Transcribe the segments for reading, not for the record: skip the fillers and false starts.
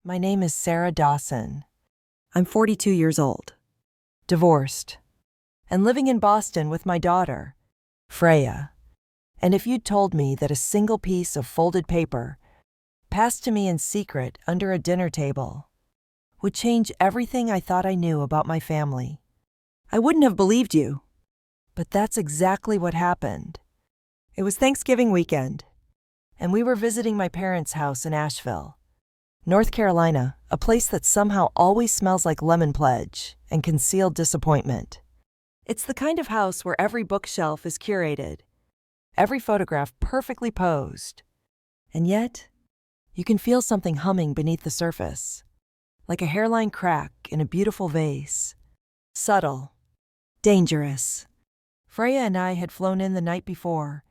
My name is Sarah Dawson. I'm 42 years old. Divorced. And living in Boston with my daughter, Freya. And if you'd told me that a single piece of folded paper, passed to me in secret under a dinner table, would change everything I thought I knew about my family, I wouldn't have believed you. But that's exactly what happened. It was Thanksgiving weekend, and we were visiting my parents' house in Asheville, North Carolina, a place that somehow always smells like lemon pledge and concealed disappointment. It's the kind of house where every bookshelf is curated, every photograph perfectly posed, and yet, you can feel something humming beneath the surface, like a hairline crack in a beautiful vase. Subtle, dangerous. Freya and I had flown in the night before.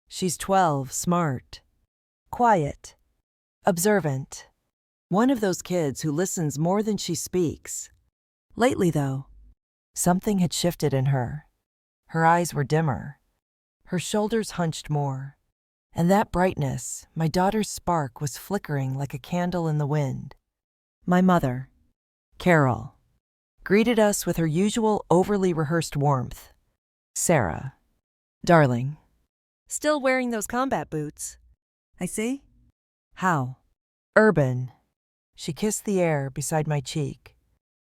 She's 12, smart, quiet, observant. One of those kids who listens more than she speaks. Lately, though, something had shifted in her. Her eyes were dimmer. Her shoulders hunched more. And that brightness, my daughter's spark, was flickering like a candle in the wind. My mother, Carol, greeted us with her usual overly rehearsed warmth. Sarah, darling. Still wearing those combat boots. I see. How? Urban. She kissed the air beside my cheek.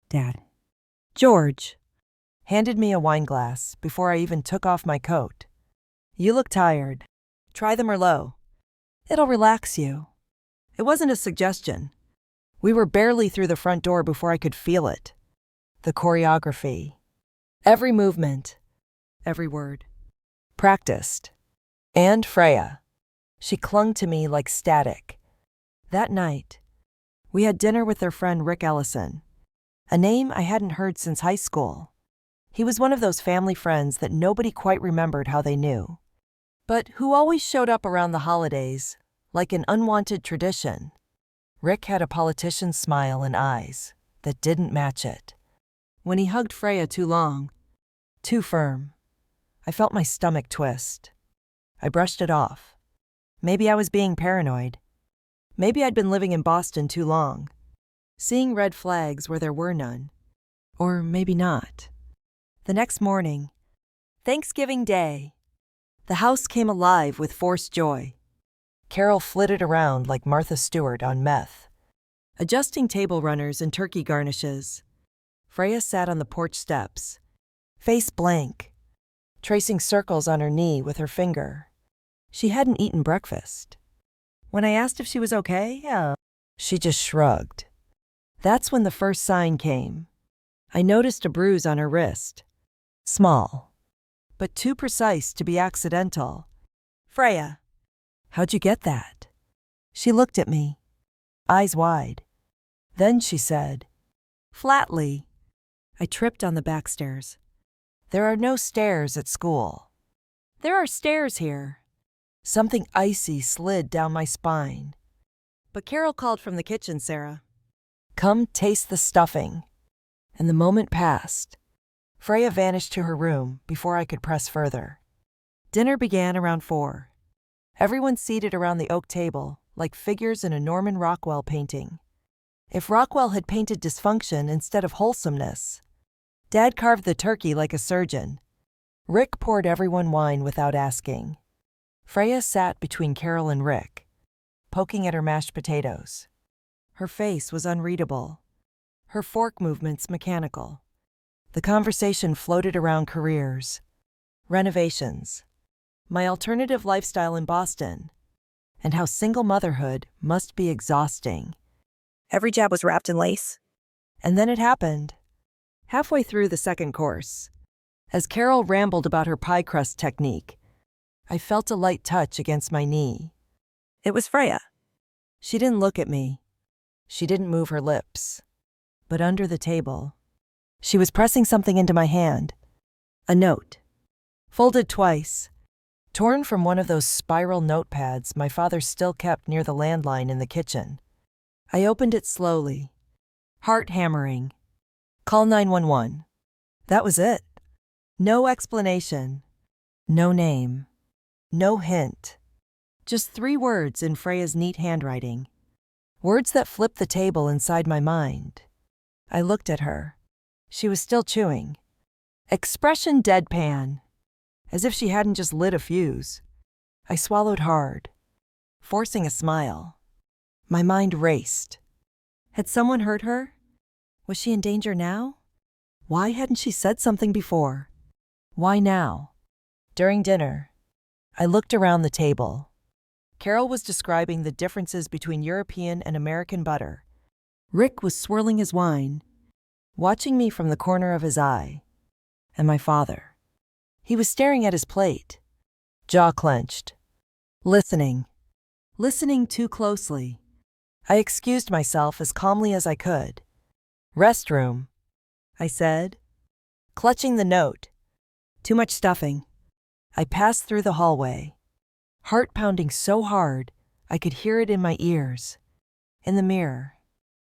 Dad. George handed me a wine glass before I even took off my coat. You look tired. Try the Merlot. It'll relax you. It wasn't a suggestion. We were barely through the front door before I could feel it. The choreography. Every movement. Every word. Practiced. And Freya. She clung to me like static. That night, we had dinner with their friend Rick Ellison, a name I hadn't heard since high school. He was one of those family friends that nobody quite remembered how they knew, but who always showed up around the holidays, like an unwanted tradition. Rick had a politician's smile and eyes that didn't match it. When he hugged Freya too long, too firm, I felt my stomach twist. I brushed it off. Maybe I was being paranoid. Maybe I'd been living in Boston too long, seeing red flags where there were none. Or maybe not. The next morning, Thanksgiving Day, the house came alive with forced joy. Carol flitted around like Martha Stewart on meth, adjusting table runners and turkey garnishes. Freya sat on the porch steps, face blank, tracing circles on her knee with her finger. She hadn't eaten breakfast. When I asked if she was okay, she just shrugged. That's when the first sign came. I noticed a bruise on her wrist. Small, but too precise to be accidental. Freya, how'd you get that? She looked at me, eyes wide. Then she said, flatly, I tripped on the back stairs. There are no stairs at school. There are stairs here. Something icy slid down my spine. But Carol called from the kitchen, Sarah. Come taste the stuffing. And the moment passed. Freya vanished to her room before I could press further. Dinner began around 4. Everyone seated around the oak table, like figures in a Norman Rockwell painting. If Rockwell had painted dysfunction instead of wholesomeness. Dad carved the turkey like a surgeon. Rick poured everyone wine without asking. Freya sat between Carol and Rick, poking at her mashed potatoes. Her face was unreadable, her fork movements mechanical. The conversation floated around careers, renovations, my alternative lifestyle in Boston, and how single motherhood must be exhausting. Every jab was wrapped in lace. And then it happened. Halfway through the second course, as Carol rambled about her pie crust technique, I felt a light touch against my knee. It was Freya. She didn't look at me. She didn't move her lips. But under the table, she was pressing something into my hand. A note. Folded twice. Torn from one of those spiral notepads my father still kept near the landline in the kitchen. I opened it slowly. Heart hammering. Call 911. That was it. No explanation. No name. No hint. Just 3 words in Freya's neat handwriting. Words that flipped the table inside my mind. I looked at her. She was still chewing. Expression deadpan, as if she hadn't just lit a fuse. I swallowed hard, forcing a smile. My mind raced. Had someone hurt her? Was she in danger now? Why hadn't she said something before? Why now? During dinner, I looked around the table. Carol was describing the differences between European and American butter. Rick was swirling his wine, watching me from the corner of his eye. And my father. He was staring at his plate, jaw clenched, listening too closely. I excused myself as calmly as I could. Restroom, I said, clutching the note. Too much stuffing. I passed through the hallway, heart pounding so hard I could hear it in my ears. In the mirror,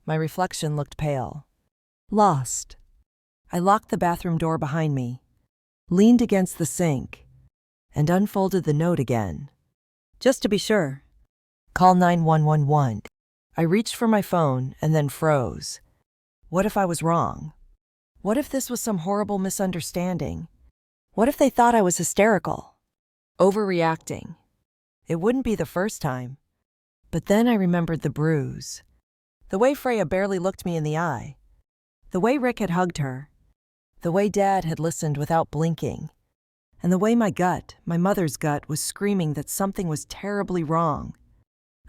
my reflection looked pale, lost. I locked the bathroom door behind me, leaned against the sink, and unfolded the note again. Just to be sure. Call 911. I reached for my phone and then froze. What if I was wrong? What if this was some horrible misunderstanding? What if they thought I was hysterical? Overreacting. It wouldn't be the first time. But then I remembered the bruise. The way Freya barely looked me in the eye. The way Rick had hugged her. The way Dad had listened without blinking. And the way my gut, my mother's gut, was screaming that something was terribly wrong.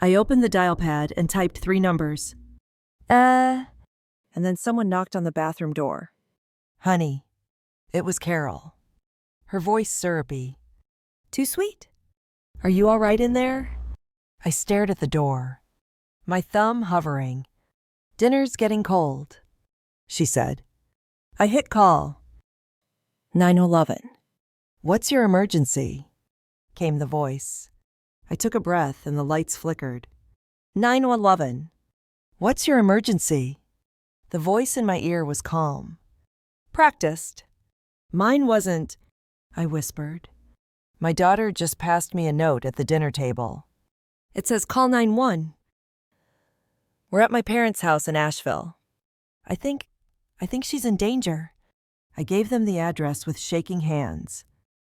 I opened the dial pad and typed 3 numbers. And then someone knocked on the bathroom door. Honey. It was Carol. Her voice syrupy. Too sweet? Are you all right in there? I stared at the door, my thumb hovering. Dinner's getting cold, she said. I hit call. 911. What's your emergency? Came the voice. I took a breath and the lights flickered. 911. What's your emergency? The voice in my ear was calm. Practiced. Mine wasn't, I whispered. My daughter just passed me a note at the dinner table. It says call 911. We're at my parents' house in Asheville. I think she's in danger. I gave them the address with shaking hands.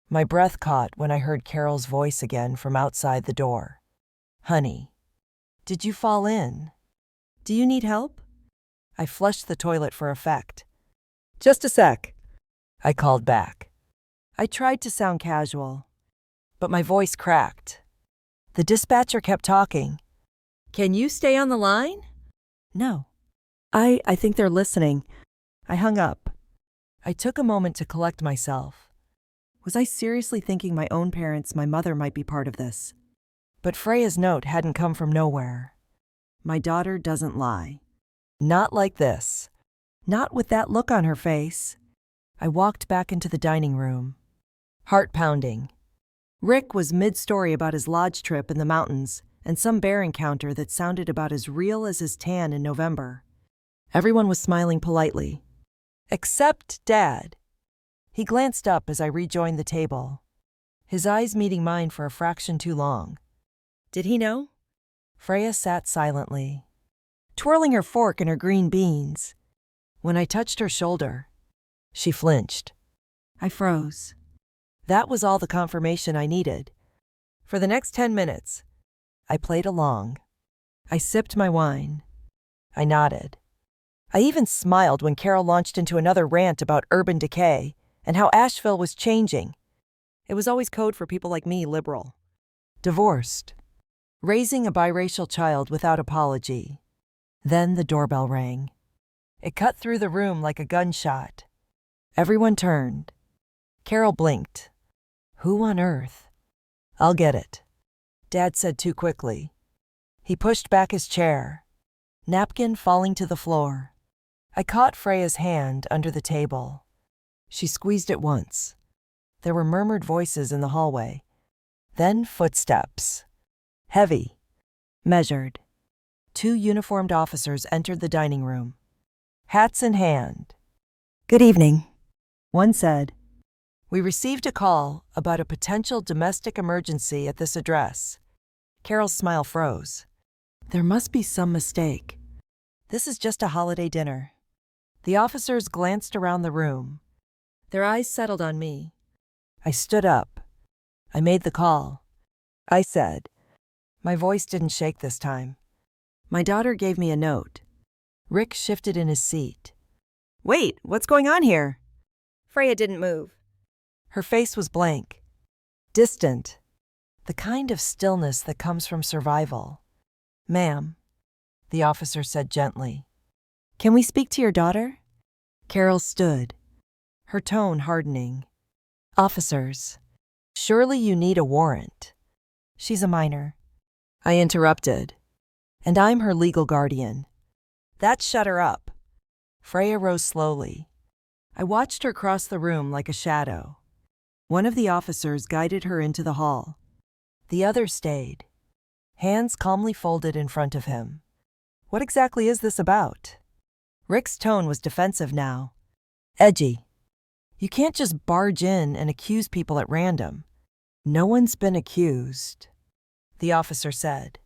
My breath caught when I heard Carol's voice again from outside the door. Honey, did you fall in? Do you need help? I flushed the toilet for effect. Just a sec, I called back. I tried to sound casual, but my voice cracked. The dispatcher kept talking. Can you stay on the line? No. I think they're listening. I hung up. I took a moment to collect myself. Was I seriously thinking my own parents, my mother, might be part of this? But Freya's note hadn't come from nowhere. My daughter doesn't lie. Not like this. Not with that look on her face. I walked back into the dining room. Heart pounding. Rick was mid-story about his lodge trip in the mountains and some bear encounter that sounded about as real as his tan in November. Everyone was smiling politely. Except Dad. He glanced up as I rejoined the table, his eyes meeting mine for a fraction too long. Did he know? Freya sat silently, twirling her fork in her green beans. When I touched her shoulder, she flinched. I froze. That was all the confirmation I needed. For the next 10 minutes, I played along. I sipped my wine. I nodded. I even smiled when Carol launched into another rant about urban decay and how Asheville was changing. It was always code for people like me, liberal. Divorced. Raising a biracial child without apology. Then the doorbell rang. It cut through the room like a gunshot. Everyone turned. Carol blinked. Who on earth? I'll get it, Dad said too quickly. He pushed back his chair, napkin falling to the floor. I caught Freya's hand under the table. She squeezed it once. There were murmured voices in the hallway. Then footsteps. Heavy. Measured. 2 uniformed officers entered the dining room, hats in hand. Good evening, one said. We received a call about a potential domestic emergency at this address. Carol's smile froze. There must be some mistake. This is just a holiday dinner. The officers glanced around the room. Their eyes settled on me. I stood up. I made the call. I said. My voice didn't shake this time. My daughter gave me a note. Rick shifted in his seat. Wait, what's going on here? Freya didn't move. Her face was blank. Distant. The kind of stillness that comes from survival. Ma'am, the officer said gently. Can we speak to your daughter? Carol stood, her tone hardening. Officers, surely you need a warrant. She's a minor. I interrupted. And I'm her legal guardian. That shut her up. Freya rose slowly. I watched her cross the room like a shadow. One of the officers guided her into the hall. The other stayed, hands calmly folded in front of him. What exactly is this about? Rick's tone was defensive now. Edgy. You can't just barge in and accuse people at random. No one's been accused, the officer said.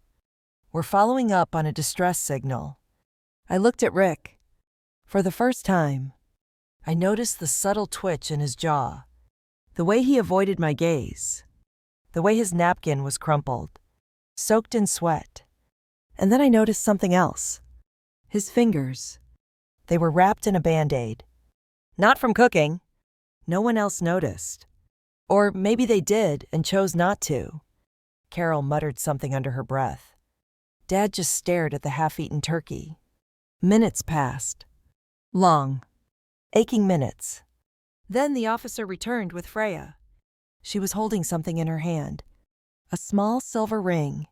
We're following up on a distress signal. I looked at Rick. For the first time, I noticed the subtle twitch in his jaw, the way he avoided my gaze, the way his napkin was crumpled, soaked in sweat. And then I noticed something else. His fingers. They were wrapped in a Band-Aid. Not from cooking. No one else noticed. Or maybe they did and chose not to. Carol muttered something under her breath. Dad just stared at the half-eaten turkey. Minutes passed. Long, aching minutes. Then the officer returned with Freya. She was holding something in her hand. A small silver ring.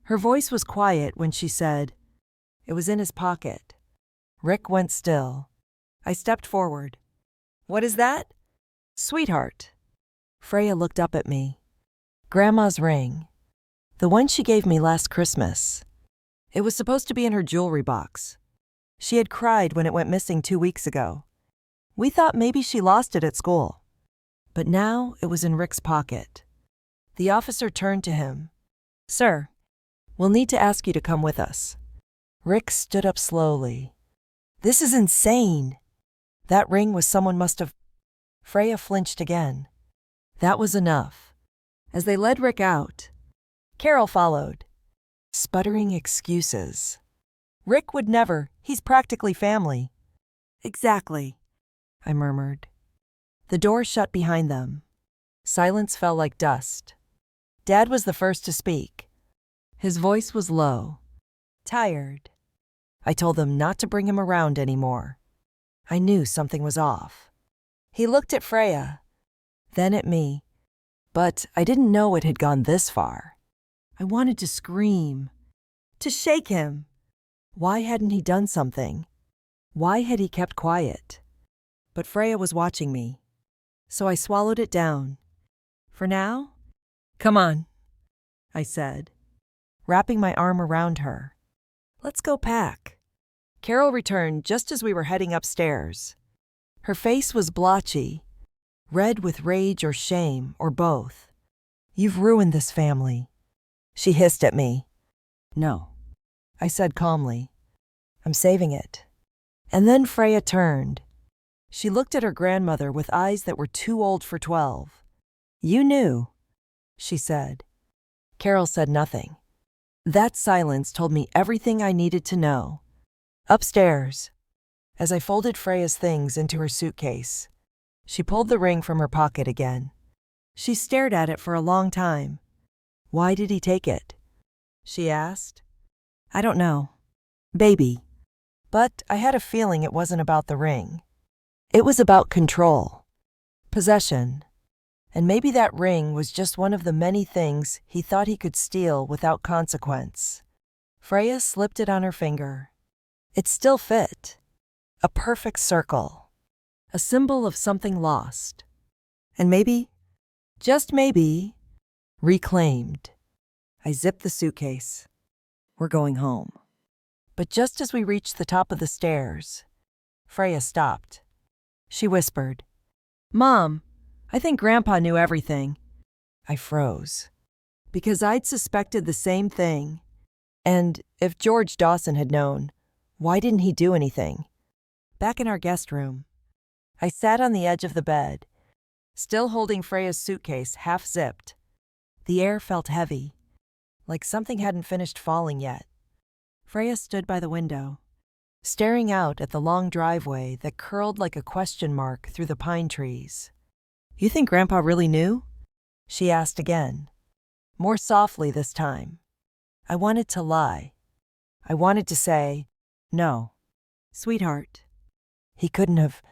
Her voice was quiet when she said, "It was in his pocket." Rick went still. I stepped forward. "What is that?" "Sweetheart." Freya looked up at me. Grandma's ring. The one she gave me last Christmas. It was supposed to be in her jewelry box. She had cried when it went missing 2 weeks ago. We thought maybe she lost it at school. But now it was in Rick's pocket. The officer turned to him. "Sir, we'll need to ask you to come with us." Rick stood up slowly. "This is insane. That ring was someone must have..." Freya flinched again. That was enough. As they led Rick out, Carol followed, sputtering excuses. Rick would never, he's practically family. Exactly, I murmured. The door shut behind them. Silence fell like dust. Dad was the first to speak. His voice was low, tired. I told them not to bring him around anymore. I knew something was off. He looked at Freya, then at me, but I didn't know it had gone this far. I wanted to scream, to shake him. Why hadn't he done something? Why had he kept quiet? But Freya was watching me, so I swallowed it down. For now, come on, I said, wrapping my arm around her. Let's go pack. Carol returned just as we were heading upstairs. Her face was blotchy, red with rage or shame, or both. You've ruined this family. She hissed at me. No, I said calmly. I'm saving it. And then Freya turned. She looked at her grandmother with eyes that were too old for 12. You knew, she said. Carol said nothing. That silence told me everything I needed to know. Upstairs, as I folded Freya's things into her suitcase, she pulled the ring from her pocket again. She stared at it for a long time. Why did he take it? She asked. I don't know. Baby. But I had a feeling it wasn't about the ring. It was about control, possession, and maybe that ring was just one of the many things he thought he could steal without consequence. Freya slipped it on her finger. It still fit. A perfect circle. A symbol of something lost. And maybe, just maybe, reclaimed. I zipped the suitcase. We're going home. But just as we reached the top of the stairs, Freya stopped. She whispered, Mom, I think Grandpa knew everything. I froze. Because I'd suspected the same thing. And if George Dawson had known, why didn't he do anything? Back in our guest room, I sat on the edge of the bed, still holding Freya's suitcase half-zipped. The air felt heavy, like something hadn't finished falling yet. Freya stood by the window, staring out at the long driveway that curled like a question mark through the pine trees. "You think Grandpa really knew?" she asked again, more softly this time. I wanted to lie. I wanted to say, "No, sweetheart. He couldn't have."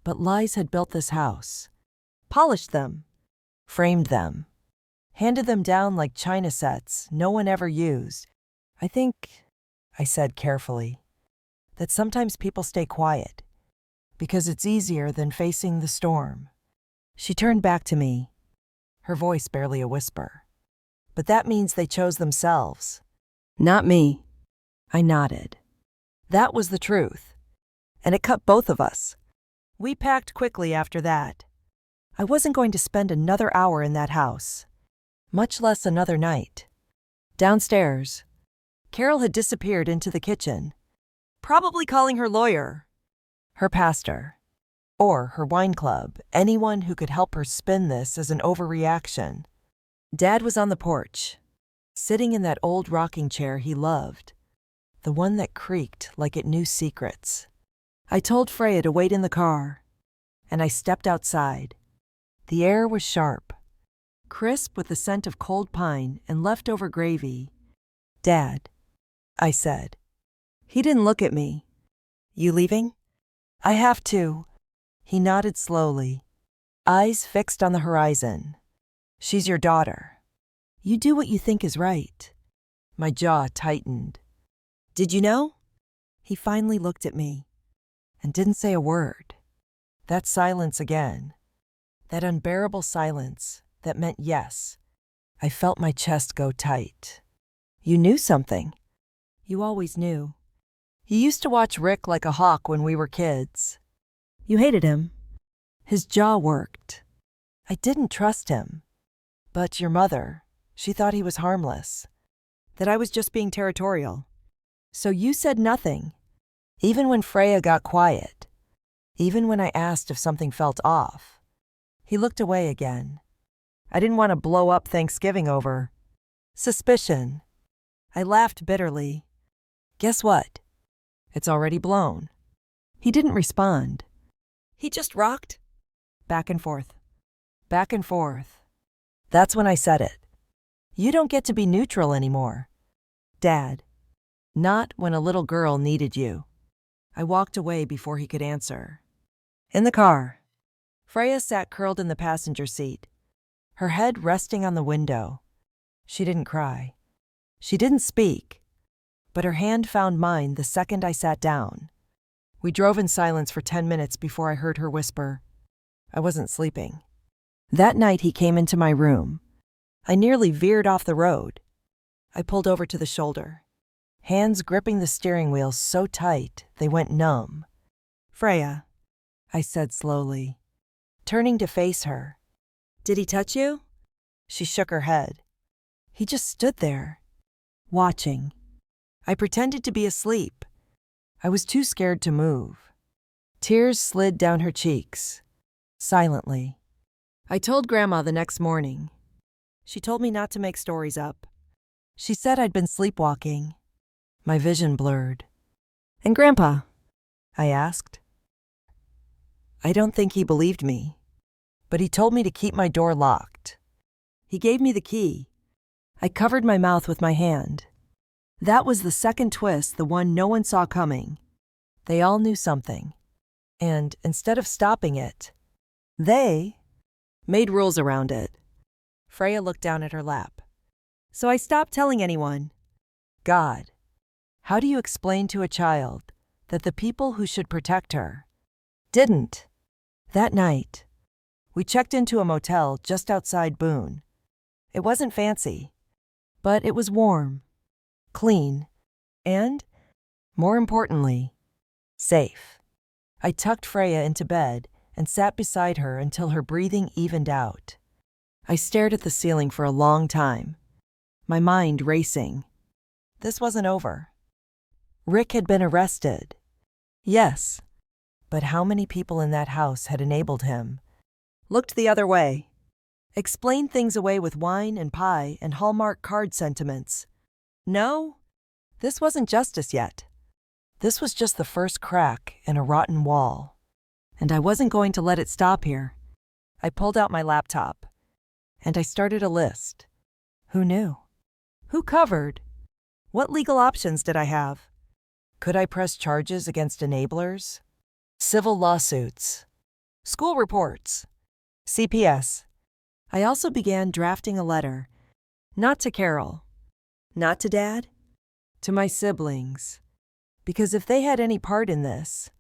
But lies had built this house, polished them, framed them, handed them down like china sets no one ever used. "I think," I said carefully, "that sometimes people stay quiet, because it's easier than facing the storm." She turned back to me, her voice barely a whisper. "But that means they chose themselves, not me." I nodded. That was the truth, and it cut both of us. We packed quickly after that. I wasn't going to spend another hour in that house, much less another night. Downstairs, Carol had disappeared into the kitchen, probably calling her lawyer, her pastor, or her wine club, anyone who could help her spin this as an overreaction. Dad was on the porch, sitting in that old rocking chair he loved, the one that creaked like it knew secrets. I told Freya to wait in the car, and I stepped outside. The air was sharp, crisp with the scent of cold pine and leftover gravy. "Dad," I said. He didn't look at me. "You leaving?" "I have to." He nodded slowly, eyes fixed on the horizon. "She's your daughter. You do what you think is right." My jaw tightened. "Did you know?" He finally looked at me and didn't say a word. That silence again. That unbearable silence that meant yes. I felt my chest go tight. "You knew something." "You always knew. You used to watch Rick like a hawk when we were kids. You hated him." His jaw worked. "I didn't trust him. But your mother, she thought he was harmless, that I was just being territorial. So you said nothing, even when Freya got quiet, even when I asked if something felt off." He looked away again. "I didn't want to blow up Thanksgiving over suspicion." I laughed bitterly. "Guess what? It's already blown." He didn't respond. He just rocked back and forth, back and forth. That's when I said it. "You don't get to be neutral anymore, Dad. Not when a little girl needed you." I walked away before he could answer. In the car, Freya sat curled in the passenger seat, her head resting on the window. She didn't cry. She didn't speak, but her hand found mine the second I sat down. We drove in silence for 10 minutes before I heard her whisper. I wasn't sleeping. That night he came into my room. I nearly veered off the road. I pulled over to the shoulder, hands gripping the steering wheel so tight they went numb. "Freya," I said slowly, turning to face her. "Did he touch you?" She shook her head. "He just stood there, watching." I pretended to be asleep. I was too scared to move. Tears slid down her cheeks, silently. I told Grandma the next morning. She told me not to make stories up. She said I'd been sleepwalking. My vision blurred. "And Grandpa?" I asked. I don't think he believed me, but he told me to keep my door locked. He gave me the key. I covered my mouth with my hand. That was the second twist, the one no one saw coming. They all knew something. And instead of stopping it, they made rules around it. Freya looked down at her lap. "So I stopped telling anyone." God, how do you explain to a child that the people who should protect her didn't? That night, we checked into a motel just outside Boone. It wasn't fancy, but it was warm, clean, and, more importantly, safe. I tucked Freya into bed and sat beside her until her breathing evened out. I stared at the ceiling for a long time, my mind racing. this wasn't over. Rick had been arrested. Yes, but how many people in that house had enabled him? Looked the other way. Explained things away with wine and pie and Hallmark card sentiments. No, this wasn't justice yet. This was just the first crack in a rotten wall. And I wasn't going to let it stop here. I pulled out my laptop. And I started a list. Who knew? Who covered? What legal options did I have? Could I press charges against enablers? Civil lawsuits. School reports. CPS. I also began drafting a letter. Not to Carol. Not to Dad. To my siblings. Because if they had any part in this,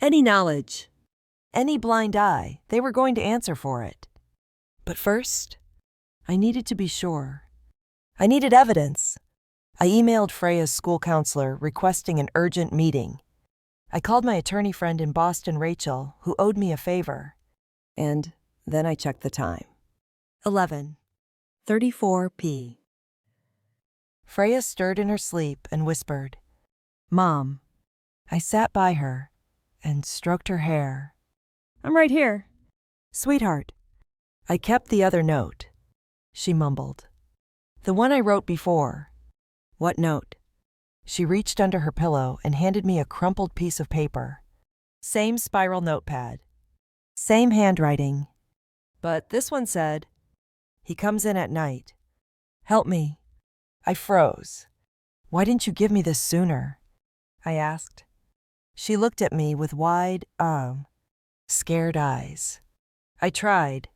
any knowledge, any blind eye, they were going to answer for it. But first, I needed to be sure. I needed evidence. I emailed Freya's school counselor requesting an urgent meeting. I called my attorney friend in Boston, Rachel, who owed me a favor. And then I checked the time. 11:34 p. Freya stirred in her sleep and whispered, "Mom." I sat by her and stroked her hair. "I'm right here." "Sweetheart." I kept the other note. She mumbled. "The one I wrote before." "What note?" She reached under her pillow and handed me a crumpled piece of paper. Same spiral notepad. Same handwriting. But this one said, "He comes in at night. Help me." I froze. "Why didn't you give me this sooner?" I asked. She looked at me with wide, scared eyes. I tried,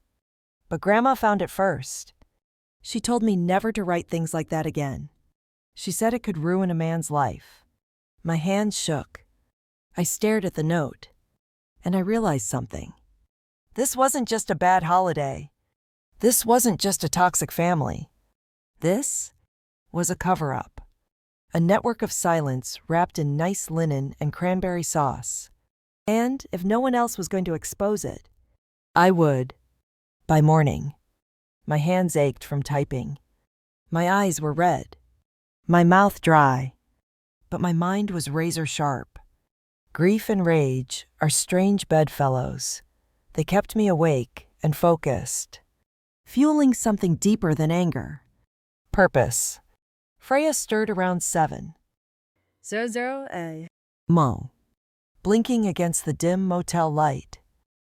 but Grandma found it first. She told me never to write things like that again. She said it could ruin a man's life. My hands shook. I stared at the note, and I realized something. This wasn't just a bad holiday. This wasn't just a toxic family. This was a cover-up. A network of silence wrapped in nice linen and cranberry sauce. And if no one else was going to expose it, I would. By morning, my hands ached from typing. My eyes were red. My mouth dry. But my mind was razor sharp. Grief and rage are strange bedfellows. They kept me awake and focused, fueling something deeper than anger. Purpose. Freya stirred around 7. 00 Mo. Blinking against the dim motel light.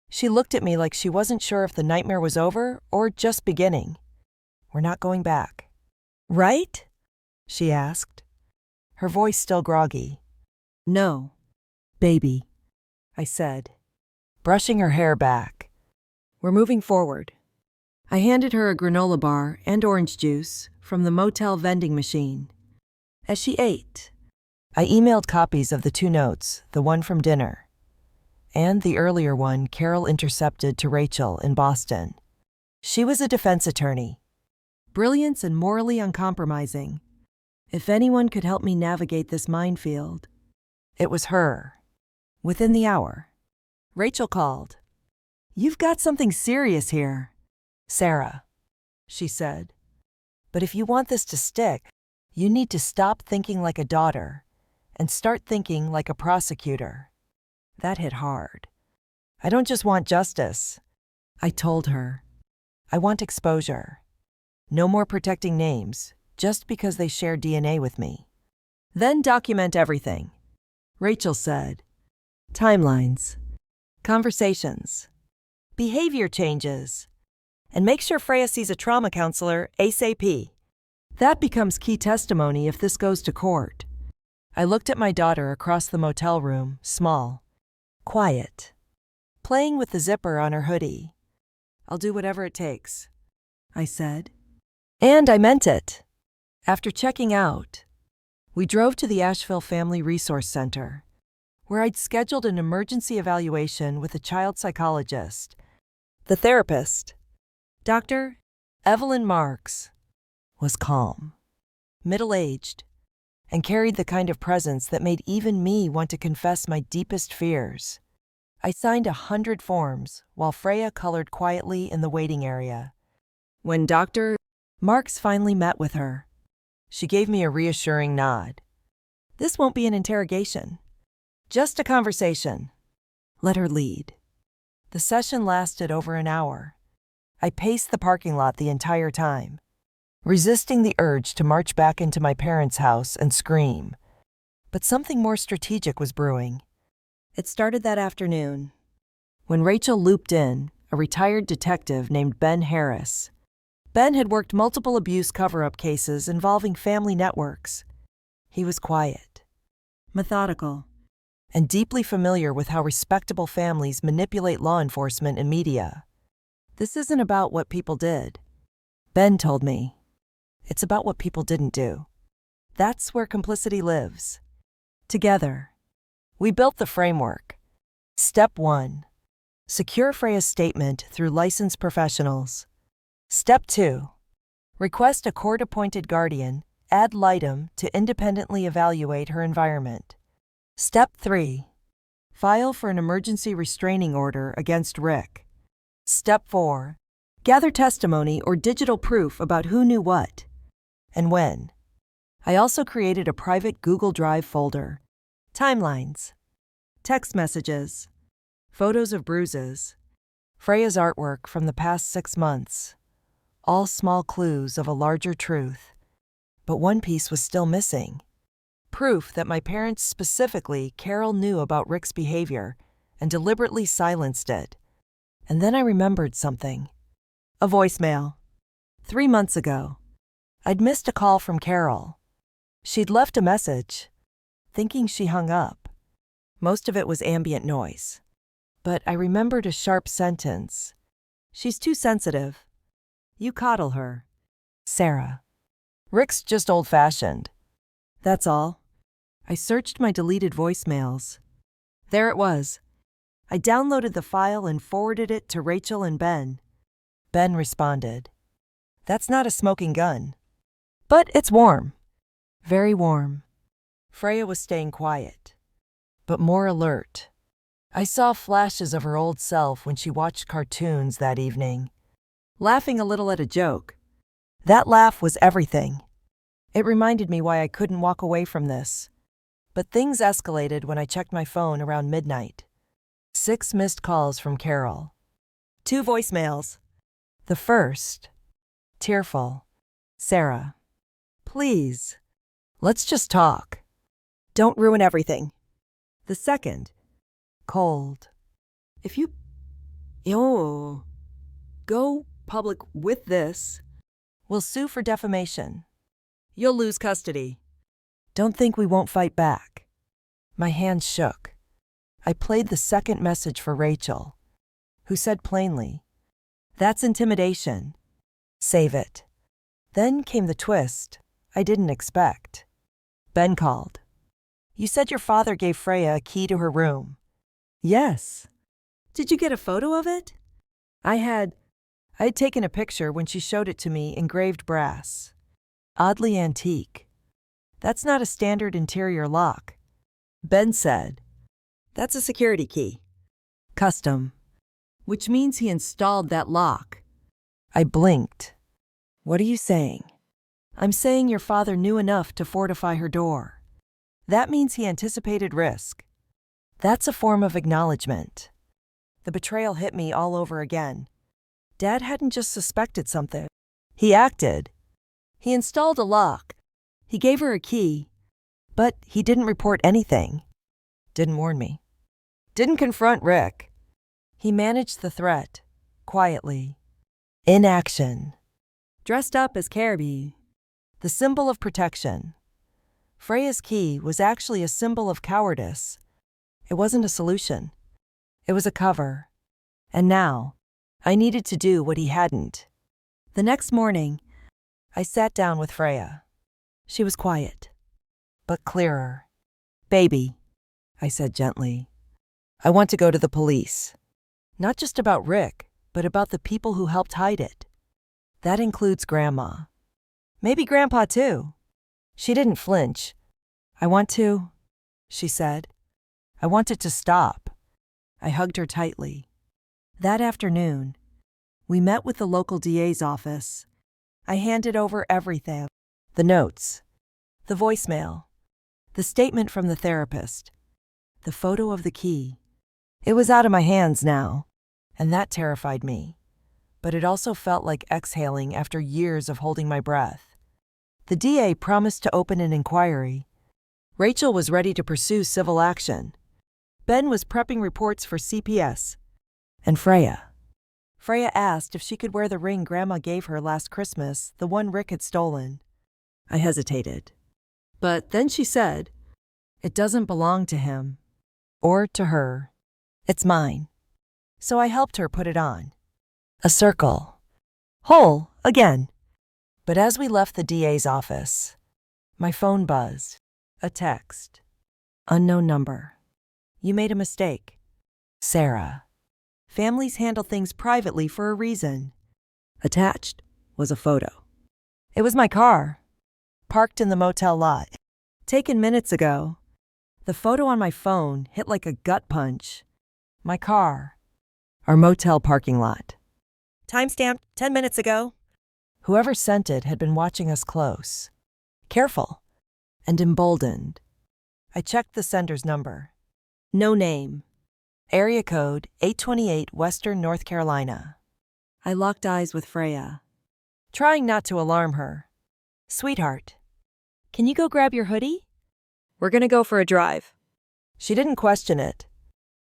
She looked at me like she wasn't sure if the nightmare was over or just beginning. "We're not going back." "Right?" she asked, her voice still groggy. "No, baby," I said, brushing her hair back. "We're moving forward." I handed her a granola bar and orange juice from the motel vending machine. As she ate, I emailed copies of the 2 notes, the one from dinner, and the earlier one Carol intercepted to Rachel in Boston. She was a defense attorney. Brilliant and morally uncompromising. If anyone could help me navigate this minefield, it was her. Within the hour, Rachel called. "You've got something serious here, Sarah," she said. "But if you want this to stick, you need to stop thinking like a daughter and start thinking like a prosecutor." That hit hard. "I don't just want justice," I told her. "I want exposure. No more protecting names just because they share DNA with me. Then document everything," Rachel said. "Timelines, conversations, behavior changes, and make sure Freya sees a trauma counselor ASAP. That becomes key testimony if this goes to court." I looked at my daughter across the motel room, small, quiet, playing with the zipper on her hoodie. "I'll do whatever it takes," I said. And I meant it. After checking out, we drove to the Asheville Family Resource Center, where I'd scheduled an emergency evaluation with a child psychologist. The therapist, Dr. Evelyn Marks, was calm, middle-aged, and carried the kind of presence that made even me want to confess my deepest fears. I signed 100 forms while Freya colored quietly in the waiting area. When Dr. Marks finally met with her, She gave me a reassuring nod. This won't be an interrogation. Just a conversation. Let her lead. The session lasted over an hour. I paced the parking lot the entire time, resisting the urge to march back into my parents' house and scream. But something more strategic was brewing. It started that afternoon, when Rachel looped in a retired detective named Ben Harris. Ben had worked multiple abuse cover-up cases involving family networks. He was quiet, methodical, and deeply familiar with how respectable families manipulate law enforcement and media. This isn't about what people did, Ben told me. It's about what people didn't do. That's where complicity lives. Together, we built the framework. Step 1. Secure Freya's statement through licensed professionals. Step 2. Request a court-appointed guardian ad litem to independently evaluate her environment. Step 3. File for an emergency restraining order against Rick. Step 4. Gather testimony or digital proof about who knew what and when. I also created a private Google Drive folder. Timelines, text messages, photos of bruises, Freya's artwork from the past 6 months. All small clues of a larger truth. But one piece was still missing. Proof that my parents, specifically Carol, knew about Rick's behavior and deliberately silenced it. And then I remembered something. A voicemail. 3 months ago, I'd missed a call from Carol. She'd left a message, thinking she hung up. Most of it was ambient noise. But I remembered a sharp sentence. She's too sensitive. You coddle her. Sarah. Rick's just old-fashioned. That's all. I searched my deleted voicemails. There it was. I downloaded the file and forwarded it to Rachel and Ben. Ben responded. That's not a smoking gun. But it's warm. Very warm. Freya was staying quiet, but more alert. I saw flashes of her old self when she watched cartoons that evening, laughing a little at a joke. That laugh was everything. It reminded me why I couldn't walk away from this. But things escalated when I checked my phone around midnight. 6 missed calls from Carol. 2 voicemails. The first, tearful. Sarah. Please. Let's just talk. Don't ruin everything. The second, cold. If you go public with this, we'll sue for defamation. You'll lose custody. Don't think we won't fight back. My hands shook. I played the second message for Rachel, who said plainly, That's intimidation. Save it. Then came the twist I didn't expect. Ben called. You said your father gave Freya a key to her room. Yes. Did you get a photo of it? I had taken a picture when she showed it to me, engraved brass. Oddly antique. That's not a standard interior lock. Ben said. That's a security key. Custom. Which means he installed that lock. I blinked. What are you saying? I'm saying your father knew enough to fortify her door. That means he anticipated risk. That's a form of acknowledgement. The betrayal hit me all over again. Dad hadn't just suspected something. He acted. He installed a lock. He gave her a key. But he didn't report anything. Didn't warn me. Didn't confront Rick. He managed the threat, quietly. Inaction. Dressed up as Caribou. The symbol of protection. Freya's key was actually a symbol of cowardice. It wasn't a solution. It was a cover. And now, I needed to do what he hadn't. The next morning, I sat down with Freya. She was quiet, but clearer. Baby, I said gently, I want to go to the police. Not just about Rick, but about the people who helped hide it. That includes Grandma. Maybe Grandpa too. She didn't flinch. I want to, she said. I want it to stop. I hugged her tightly. That afternoon, we met with the local DA's office. I handed over everything. The notes. The voicemail. The statement from the therapist. The photo of the key. It was out of my hands now, and that terrified me. But it also felt like exhaling after years of holding my breath. The DA promised to open an inquiry. Rachel was ready to pursue civil action. Ben was prepping reports for CPS. And Freya. Freya asked if she could wear the ring Grandma gave her last Christmas, the one Rick had stolen. I hesitated. But then she said, "It doesn't belong to him. Or to her. It's mine." So I helped her put it on. A circle. Whole, again. But as we left the DA's office, my phone buzzed. A text. Unknown number. "You made a mistake. Sarah. Families handle things privately for a reason." Attached was a photo. It was my car, parked in the motel lot. Taken minutes ago. The photo on my phone hit like a gut punch. My car. Our motel parking lot. Timestamp 10 minutes ago. Whoever sent it had been watching us close. Careful. And emboldened. I checked the sender's number. No name. Area code 828 Western North Carolina. I locked eyes with Freya, trying not to alarm her. "Sweetheart, can you go grab your hoodie? We're gonna go for a drive." She didn't question it,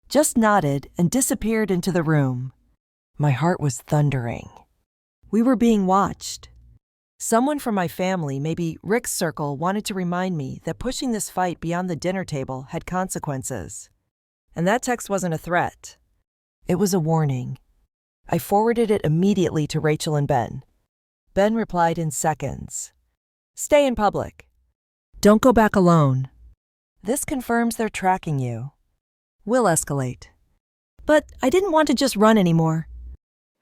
just nodded and disappeared into the room. My heart was thundering. We were being watched. Someone from my family, maybe Rick's circle, wanted to remind me that pushing this fight beyond the dinner table had consequences. And that text wasn't a threat. It was a warning. I forwarded it immediately to Rachel and Ben. Ben replied in seconds. "Stay in public. Don't go back alone. This confirms they're tracking you. We'll escalate." But I didn't want to just run anymore.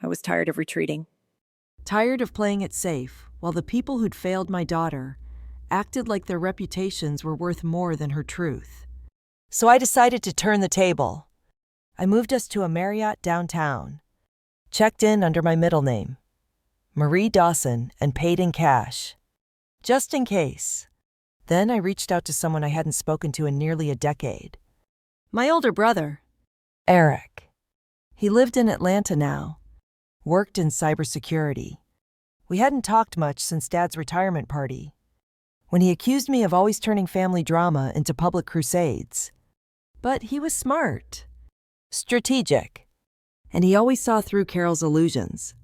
I was tired of retreating. Tired of playing it safe, while the people who'd failed my daughter acted like their reputations were worth more than her truth. So I decided to turn the table. I moved us to a Marriott downtown. Checked in under my middle name, Marie Dawson, and paid in cash. Just in case. Then I reached out to someone I hadn't spoken to in nearly a decade. My older brother, Eric. He lived in Atlanta now. Worked in cybersecurity. We hadn't talked much since Dad's retirement party, when he accused me of always turning family drama into public crusades. But he was smart, strategic, and he always saw through Carol's illusions,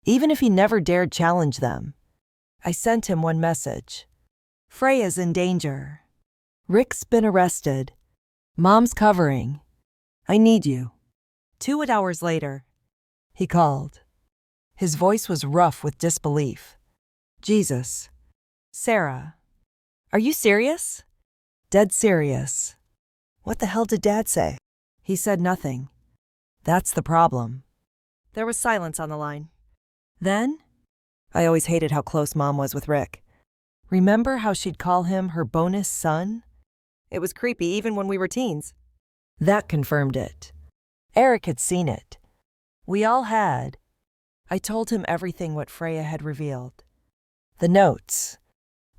even if he never dared challenge them. I sent him one message. "Freya's in danger. Rick's been arrested. Mom's covering. I need you." 2 hours later, he called. His voice was rough with disbelief. "Jesus. Sarah. Are you serious?" "Dead serious." "What the hell did Dad say?" He said nothing. That's the problem. There was silence on the line. Then, I always hated how close Mom was with Rick. Remember how she'd call him her bonus son? It was creepy even when we were teens. That confirmed it. Eric had seen it. We all had. I told him everything what Freya had revealed. The notes.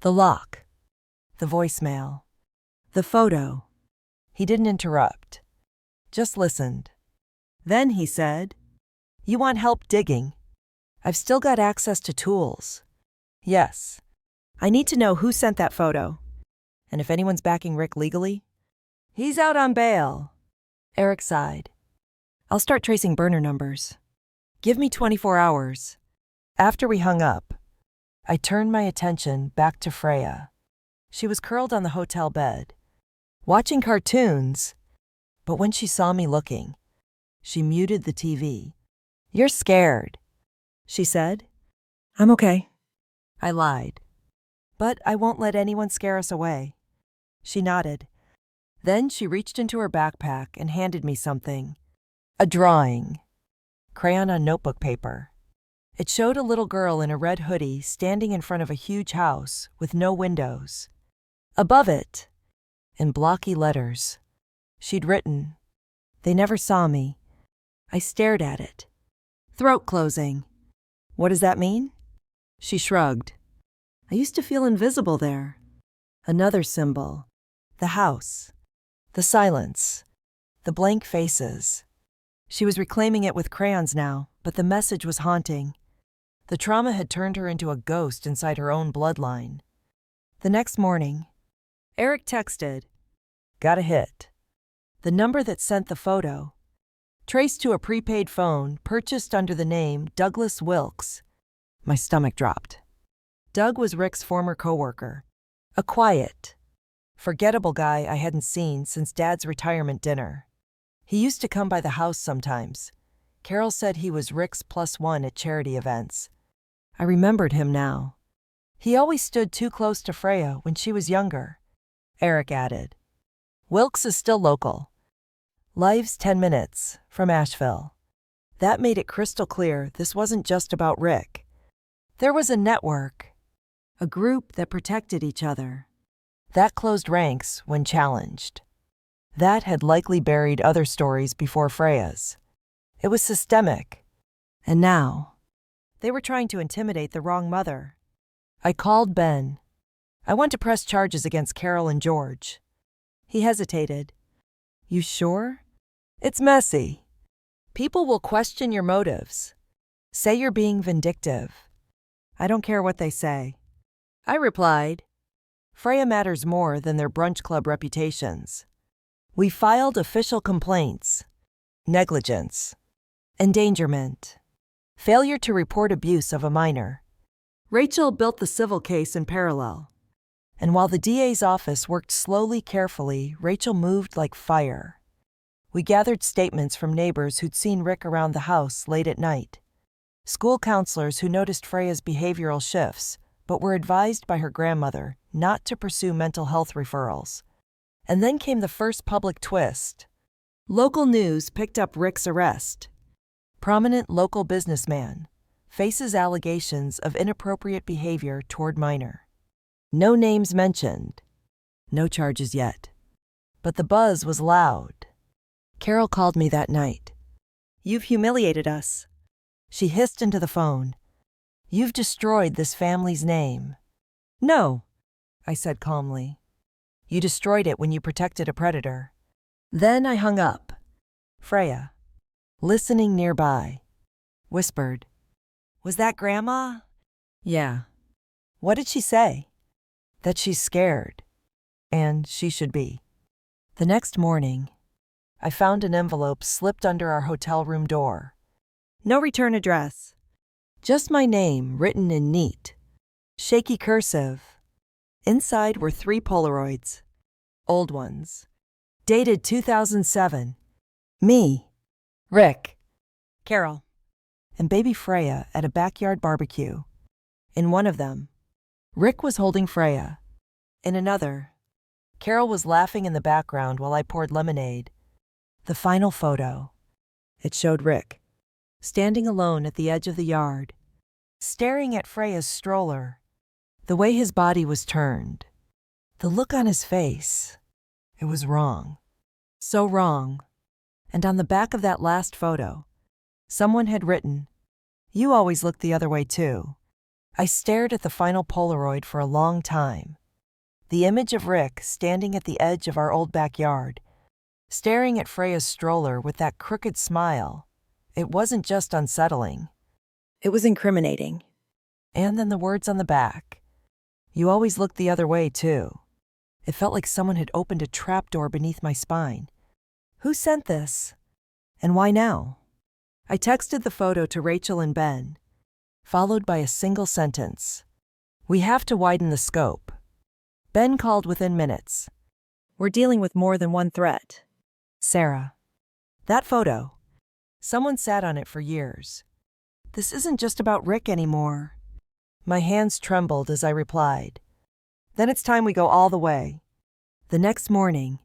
The lock. The voicemail. The photo. He didn't interrupt. Just listened. Then he said, "You want help digging? I've still got access to tools." "Yes. I need to know who sent that photo. And if anyone's backing Rick legally." "He's out on bail." Eric sighed. "I'll start tracing burner numbers. Give me 24 hours. After we hung up, I turned my attention back to Freya. She was curled on the hotel bed, watching cartoons, but when she saw me looking, she muted the TV. "You're scared," she said. "I'm okay." I lied. "But I won't let anyone scare us away." She nodded. Then she reached into her backpack and handed me something. A drawing. Crayon on notebook paper. It showed a little girl in a red hoodie standing in front of a huge house with no windows. Above it, in blocky letters, she'd written, "They never saw me." I stared at it. Throat closing. "What does that mean?" She shrugged. I used to feel invisible there. Another symbol. The house. The silence. The blank faces. She was reclaiming it with crayons now, but the message was haunting. The trauma had turned her into a ghost inside her own bloodline. The next morning, Eric texted, "Got a hit." The number that sent the photo, traced to a prepaid phone purchased under the name Douglas Wilkes. My stomach dropped. Doug was Rick's former coworker. A quiet, forgettable guy I hadn't seen since Dad's retirement dinner. He used to come by the house sometimes. Carol said he was Rick's +1 at charity events. I remembered him now. He always stood too close to Freya when she was younger. Eric added, "Wilkes is still local. Lives 10 minutes from Asheville." That made it crystal clear this wasn't just about Rick. There was a network, a group that protected each other, that closed ranks when challenged. That had likely buried other stories before Freya's. It was systemic. And now, they were trying to intimidate the wrong mother. I called Ben. I want to press charges against Carol and George. He hesitated. "You sure?" "It's messy. People will question your motives. Say you're being vindictive." "I don't care what they say." I replied. Freya matters more than their brunch club reputations. We filed official complaints. Negligence. Endangerment. Failure to report abuse of a minor. Rachel built the civil case in parallel. And while the DA's office worked slowly, carefully, Rachel moved like fire. We gathered statements from neighbors who'd seen Rick around the house late at night. School counselors who noticed Freya's behavioral shifts, but were advised by her grandmother not to pursue mental health referrals. And then came the first public twist. Local news picked up Rick's arrest. Prominent local businessman faces allegations of inappropriate behavior toward minor. No names mentioned. No charges yet. But the buzz was loud. Carol called me that night. "You've humiliated us." She hissed into the phone. "You've destroyed this family's name." "No," I said calmly. "You destroyed it when you protected a predator." Then I hung up. Freya, listening nearby, whispered, "Was that Grandma?" "Yeah." "What did she say?" "That she's scared. And she should be." The next morning, I found an envelope slipped under our hotel room door. No return address. Just my name written in neat, shaky cursive. Inside were 3 Polaroids. Old ones. Dated 2007. Me. Rick. Carol. And baby Freya at a backyard barbecue. In one of them, Rick was holding Freya. In another, Carol was laughing in the background while I poured lemonade. The final photo. It showed Rick, standing alone at the edge of the yard, staring at Freya's stroller. The way his body was turned, the look on his face, it was wrong. So wrong. And on the back of that last photo, someone had written, "You always look the other way too." I stared at the final Polaroid for a long time. The image of Rick standing at the edge of our old backyard, staring at Freya's stroller with that crooked smile. It wasn't just unsettling. It was incriminating. And then the words on the back. "You always look the other way, too." It felt like someone had opened a trapdoor beneath my spine. Who sent this? And why now? I texted the photo to Rachel and Ben, followed by a single sentence. "We have to widen the scope." Ben called within minutes. "We're dealing with more than one threat." Sarah. That photo. Someone sat on it for years. This isn't just about Rick anymore. My hands trembled as I replied. "Then it's time we go all the way." The next morning,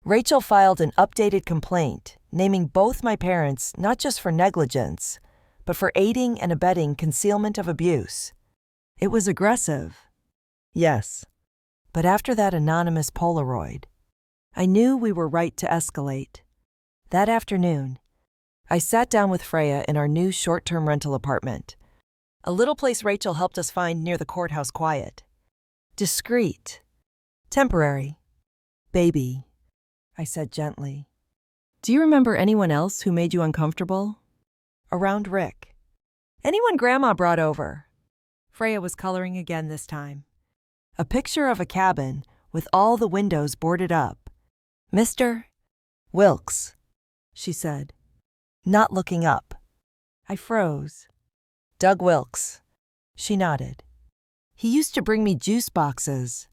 Rachel filed an updated complaint naming both my parents not just for negligence, but for aiding and abetting concealment of abuse. It was aggressive. Yes. But after that anonymous Polaroid, I knew we were right to escalate. That afternoon, I sat down with Freya in our new short-term rental apartment. A little place Rachel helped us find near the courthouse quiet. Discreet. Temporary. Baby, I said gently. Do you remember anyone else who made you uncomfortable? Around Rick. Anyone Grandma brought over. Freya was coloring again this time. A picture of a cabin with all the windows boarded up. Mr. Wilkes, she said, not looking up. I froze. Doug Wilkes. She nodded. He used to bring me juice boxes,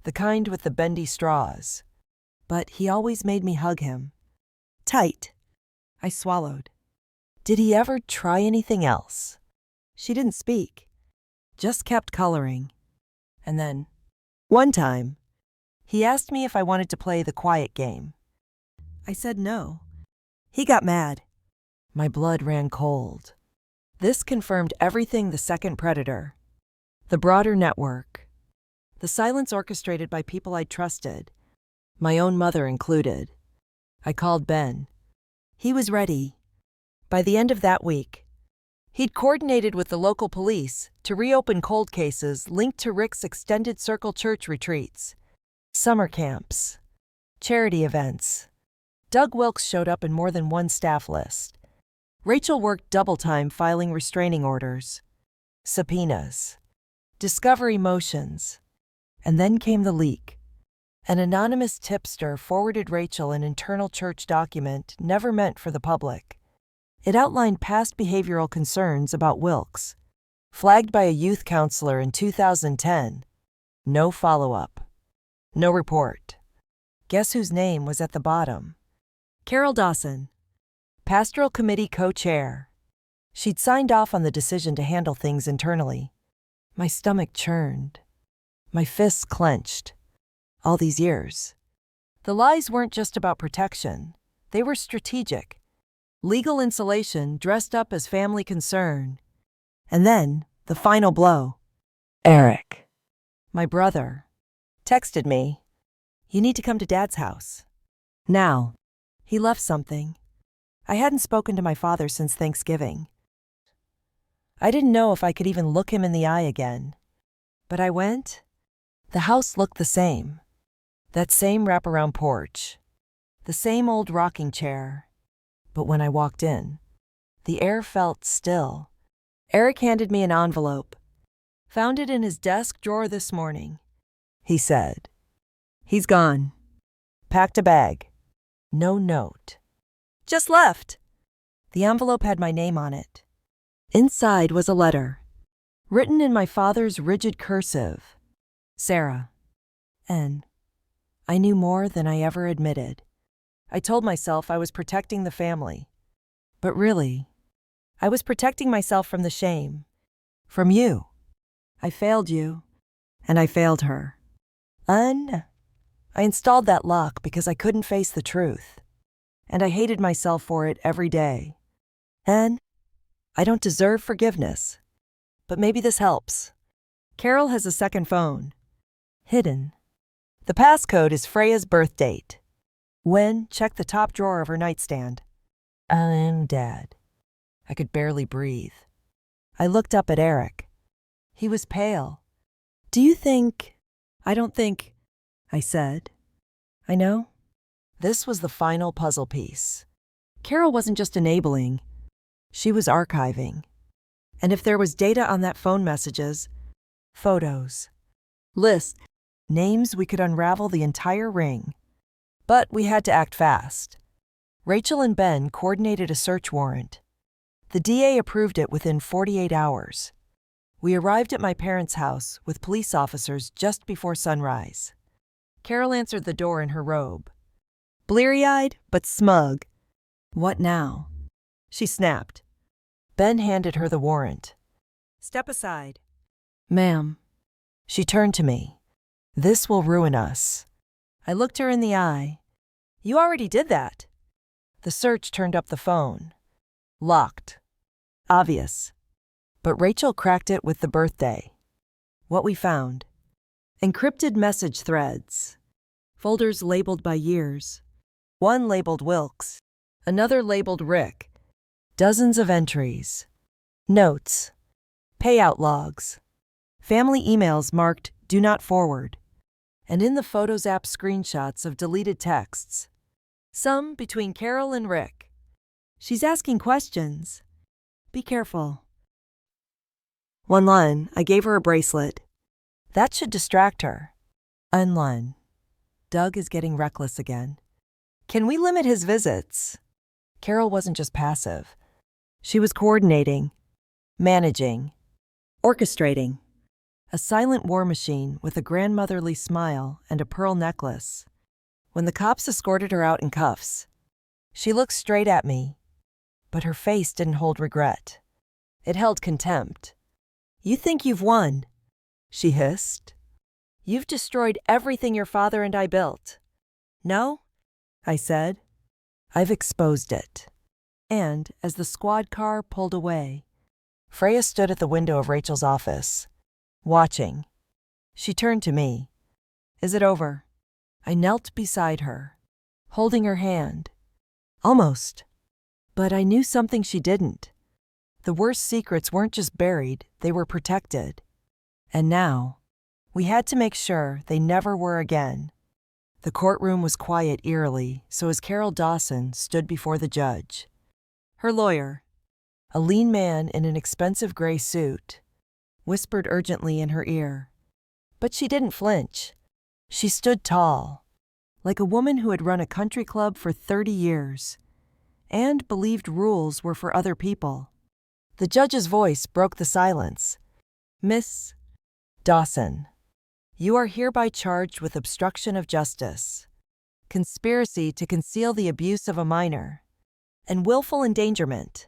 the kind with the bendy straws, but he always made me hug him. Tight. I swallowed. Did he ever try anything else? She didn't speak, just kept coloring. And then, one time, he asked me if I wanted to play the quiet game. I said no. He got mad. My blood ran cold. This confirmed everything the second predator. The broader network. The silence orchestrated by people I'd trusted, my own mother included. I called Ben. He was ready. By the end of that week, he'd coordinated with the local police to reopen cold cases linked to Rick's extended circle church retreats, summer camps, charity events. Doug Wilkes showed up in more than one staff list. Rachel worked double time filing restraining orders, subpoenas, discovery motions. And then came the leak. An anonymous tipster forwarded Rachel an internal church document never meant for the public. It outlined past behavioral concerns about Wilkes, flagged by a youth counselor in 2010. No follow-up. No report. Guess whose name was at the bottom? Carol Dawson, Pastoral Committee co-chair. She'd signed off on the decision to handle things internally. My stomach churned. My fists clenched. All these years. The lies weren't just about protection. They were strategic. Legal insulation dressed up as family concern. And then, the final blow. Eric, my brother, texted me. You need to come to Dad's house. Now. He left something. I hadn't spoken to my father since Thanksgiving. I didn't know if I could even look him in the eye again. But I went. The house looked the same. That same wraparound porch. The same old rocking chair. But when I walked in, the air felt still. Eric handed me an envelope. Found it in his desk drawer this morning. He said. He's gone. Packed a bag. No note. Just left. The envelope had my name on it. Inside was a letter, written in my father's rigid cursive. Sarah. N. I knew more than I ever admitted. I told myself I was protecting the family. But really, I was protecting myself from the shame. From you. I failed you, and I failed her. I installed that lock because I couldn't face the truth. And I hated myself for it every day. And I don't deserve forgiveness. But maybe this helps. Carol has a second phone. Hidden. The passcode is Freya's birth date. When, check the top drawer of her nightstand. I'm Dad. I could barely breathe. I looked up at Eric. He was pale. Do you think... I don't think... I said. I know. This was the final puzzle piece. Carol wasn't just enabling. She was archiving. And if there was data on that phone messages, photos, lists, names, we could unravel the entire ring. But we had to act fast. Rachel and Ben coordinated a search warrant. The DA approved it within 48 hours. We arrived at my parents' house with police officers just before sunrise. Carol answered the door in her robe. Bleary-eyed, but smug. What now? She snapped. Ben handed her the warrant. Step aside. Ma'am. She turned to me. This will ruin us. I looked her in the eye. You already did that. The search turned up the phone. Locked. Obvious. But Rachel cracked it with the birthday. What we found. Encrypted message threads. Folders labeled by years. One labeled Wilkes. Another labeled Rick. Dozens of entries. Notes. payout logs, family emails marked Do Not Forward, and in the Photos app screenshots of deleted texts, some between Carol and Rick. She's asking questions. Be careful. One line, I gave her a bracelet. That should distract her. Unline. Doug is getting reckless again. Can we limit his visits? Carol wasn't just passive. She was coordinating, managing, orchestrating. A silent war machine with a grandmotherly smile and a pearl necklace. When the cops escorted her out in cuffs, she looked straight at me, but her face didn't hold regret. It held contempt. You think you've won, she hissed. You've destroyed everything your father and I built. No, I said. I've exposed it. And as the squad car pulled away, Freya stood at the window of Rachel's office, watching. She turned to me. Is it over? I knelt beside her, holding her hand. Almost. But I knew something she didn't. The worst secrets weren't just buried, they were protected. And now, we had to make sure they never were again. The courtroom was quiet eerily, so as Carol Dawson stood before the judge. Her lawyer, a lean man in an expensive gray suit, whispered urgently in her ear. But she didn't flinch. She stood tall, like a woman who had run a country club for 30 years, and believed rules were for other people. The judge's voice broke the silence. Miss Dawson, you are hereby charged with obstruction of justice, conspiracy to conceal the abuse of a minor, and willful endangerment.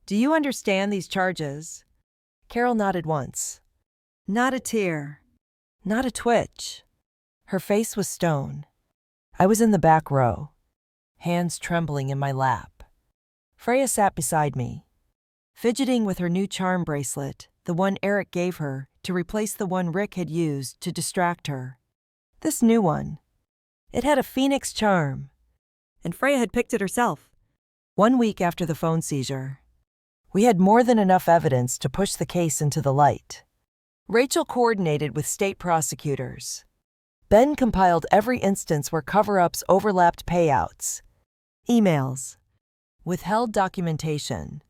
Do you understand these charges? Carol nodded once. Not a tear. Not a twitch. Her face was stone. I was in the back row, hands trembling in my lap. Freya sat beside me, fidgeting with her new charm bracelet, the one Eric gave her to replace the one Rick had used to distract her. This new one. It had a phoenix charm, and Freya had picked it herself. 1 week after the phone seizure, we had more than enough evidence to push the case into the light. Rachel coordinated with state prosecutors. Ben compiled every instance where cover-ups overlapped payouts, emails, withheld documentation,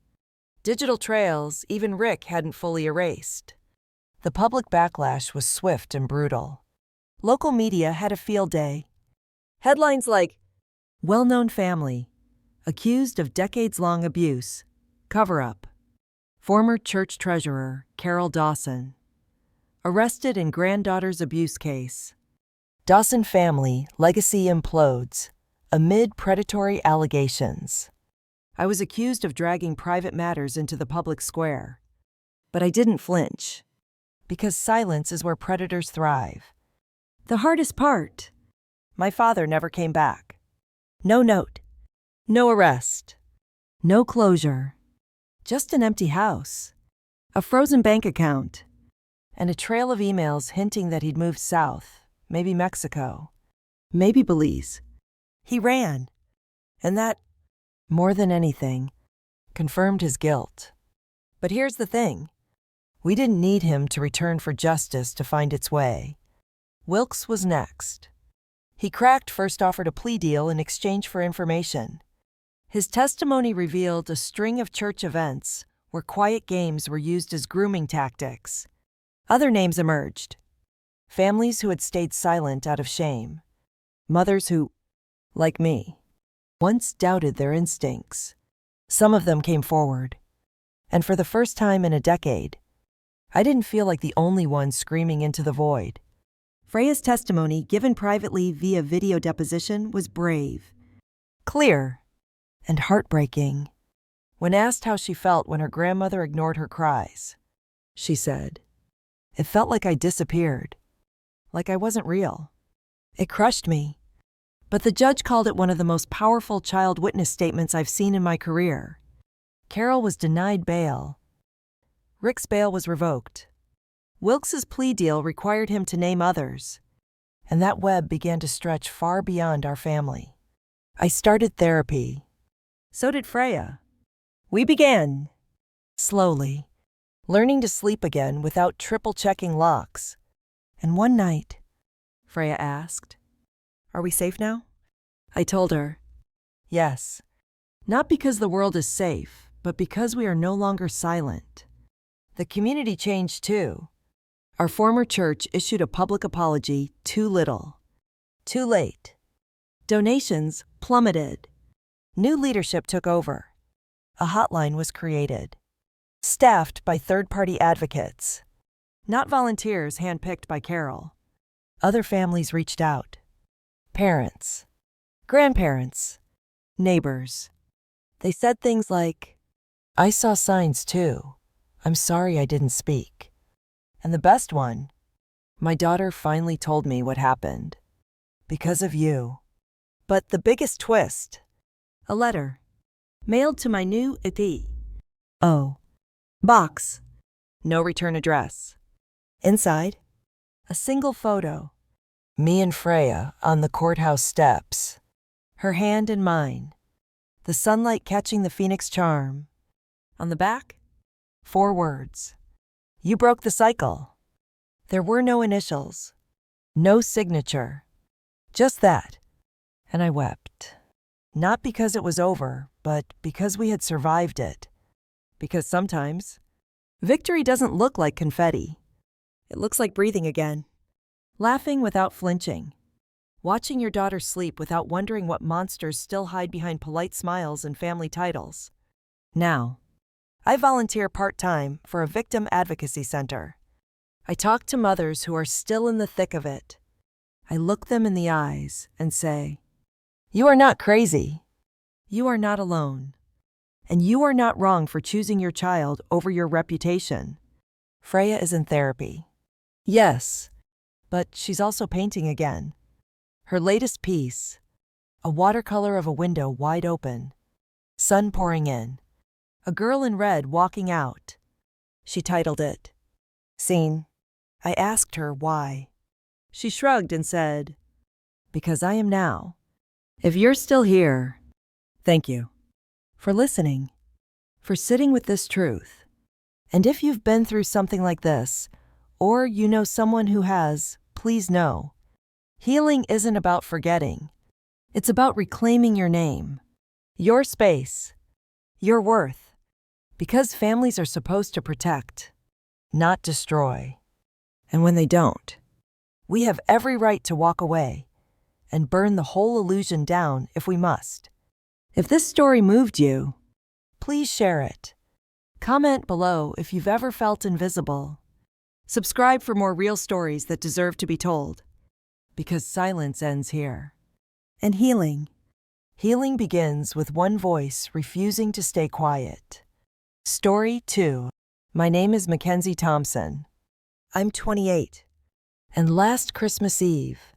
digital trails even Rick hadn't fully erased. The public backlash was swift and brutal. Local media had a field day. Headlines like, well-known family, accused of decades-long abuse, cover-up. Former church treasurer Carol Dawson, arrested in granddaughter's abuse case. Dawson family legacy implodes amid predatory allegations. I was accused of dragging private matters into the public square. But I didn't flinch, because silence is where predators thrive. The hardest part, my father never came back. No note, no arrest, no closure. Just an empty house, a frozen bank account, and a trail of emails hinting that he'd moved south, maybe Mexico, maybe Belize. He ran, and that, more than anything, confirmed his guilt. But here's the thing. We didn't need him to return for justice to find its way. Wilkes was next. He cracked first offered a plea deal in exchange for information. His testimony revealed a string of church events where quiet games were used as grooming tactics. Other names emerged. Families who had stayed silent out of shame. Mothers who, like me, once doubted their instincts. Some of them came forward. And for the first time in a decade, I didn't feel like the only one screaming into the void. Freya's testimony, given privately via video deposition, was brave, clear, and heartbreaking. When asked how she felt when her grandmother ignored her cries, she said, "It felt like I disappeared, like I wasn't real." It crushed me. But the judge called it one of the most powerful child witness statements I've seen in my career. Carol was denied bail. Rick's bail was revoked. Wilkes's plea deal required him to name others, and that web began to stretch far beyond our family. I started therapy. So did Freya. We began, slowly, learning to sleep again without triple-checking locks. And one night, Freya asked, "Are we safe now?" I told her, yes. Not because the world is safe, but because we are no longer silent. The community changed too. Our former church issued a public apology too little. Too late. Donations plummeted. New leadership took over. A hotline was created, staffed by third-party advocates, not volunteers handpicked by Carol. Other families reached out. Parents, grandparents, neighbors. They said things like, "I saw signs too. I'm sorry I didn't speak." And the best one, "My daughter finally told me what happened. Because of you." But the biggest twist, a letter, mailed to my new EP. Box. No return address. Inside, a single photo. Me and Freya on the courthouse steps. Her hand in mine. The sunlight catching the phoenix charm. On the back, 4 words. You broke the cycle. There were no initials. No signature. Just that. And I wept. Not because it was over, but because we had survived it. Because sometimes, victory doesn't look like confetti. It looks like breathing again. Laughing without flinching. Watching your daughter sleep without wondering what monsters still hide behind polite smiles and family titles. Now, I volunteer part-time for a victim advocacy center. I talk to mothers who are still in the thick of it. I look them in the eyes and say, "You are not crazy. You are not alone. And you are not wrong for choosing your child over your reputation." Freya is in therapy. Yes, but she's also painting again. Her latest piece, a watercolor of a window wide open, sun pouring in, a girl in red walking out. She titled it, "Scene." I asked her why. She shrugged and said, "Because I am now. If you're still here, thank you for listening, for sitting with this truth. And if you've been through something like this, or you know someone who has, please know, healing isn't about forgetting. It's about reclaiming your name, your space, your worth. Because families are supposed to protect, not destroy. And when they don't, we have every right to walk away and burn the whole illusion down if we must. If this story moved you, please share it. Comment below if you've ever felt invisible. Subscribe for more real stories that deserve to be told. Because silence ends here. And healing begins with one voice refusing to stay quiet. Story 2. My name is Mackenzie Thompson. I'm 28. And last Christmas Eve,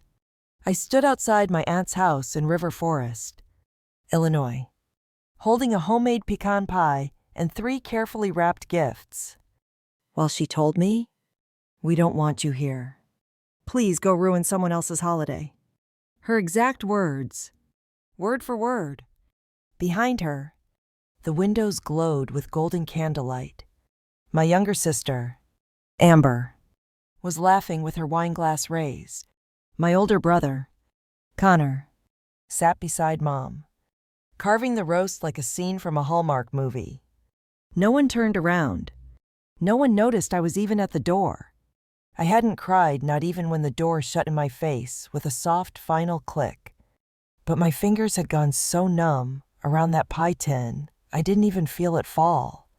I stood outside my aunt's house in River Forest, Illinois, holding a homemade pecan pie and 3 carefully wrapped gifts, while she told me, "We don't want you here. Please go ruin someone else's holiday." Her exact words, word for word. Behind her, the windows glowed with golden candlelight. My younger sister, Amber, was laughing with her wine glass raised. My older brother, Connor, sat beside Mom, carving the roast like a scene from a Hallmark movie. No one turned around. No one noticed I was even at the door. I hadn't cried, not even when the door shut in my face with a soft final click. But my fingers had gone so numb around that pie tin, I didn't even feel it fall.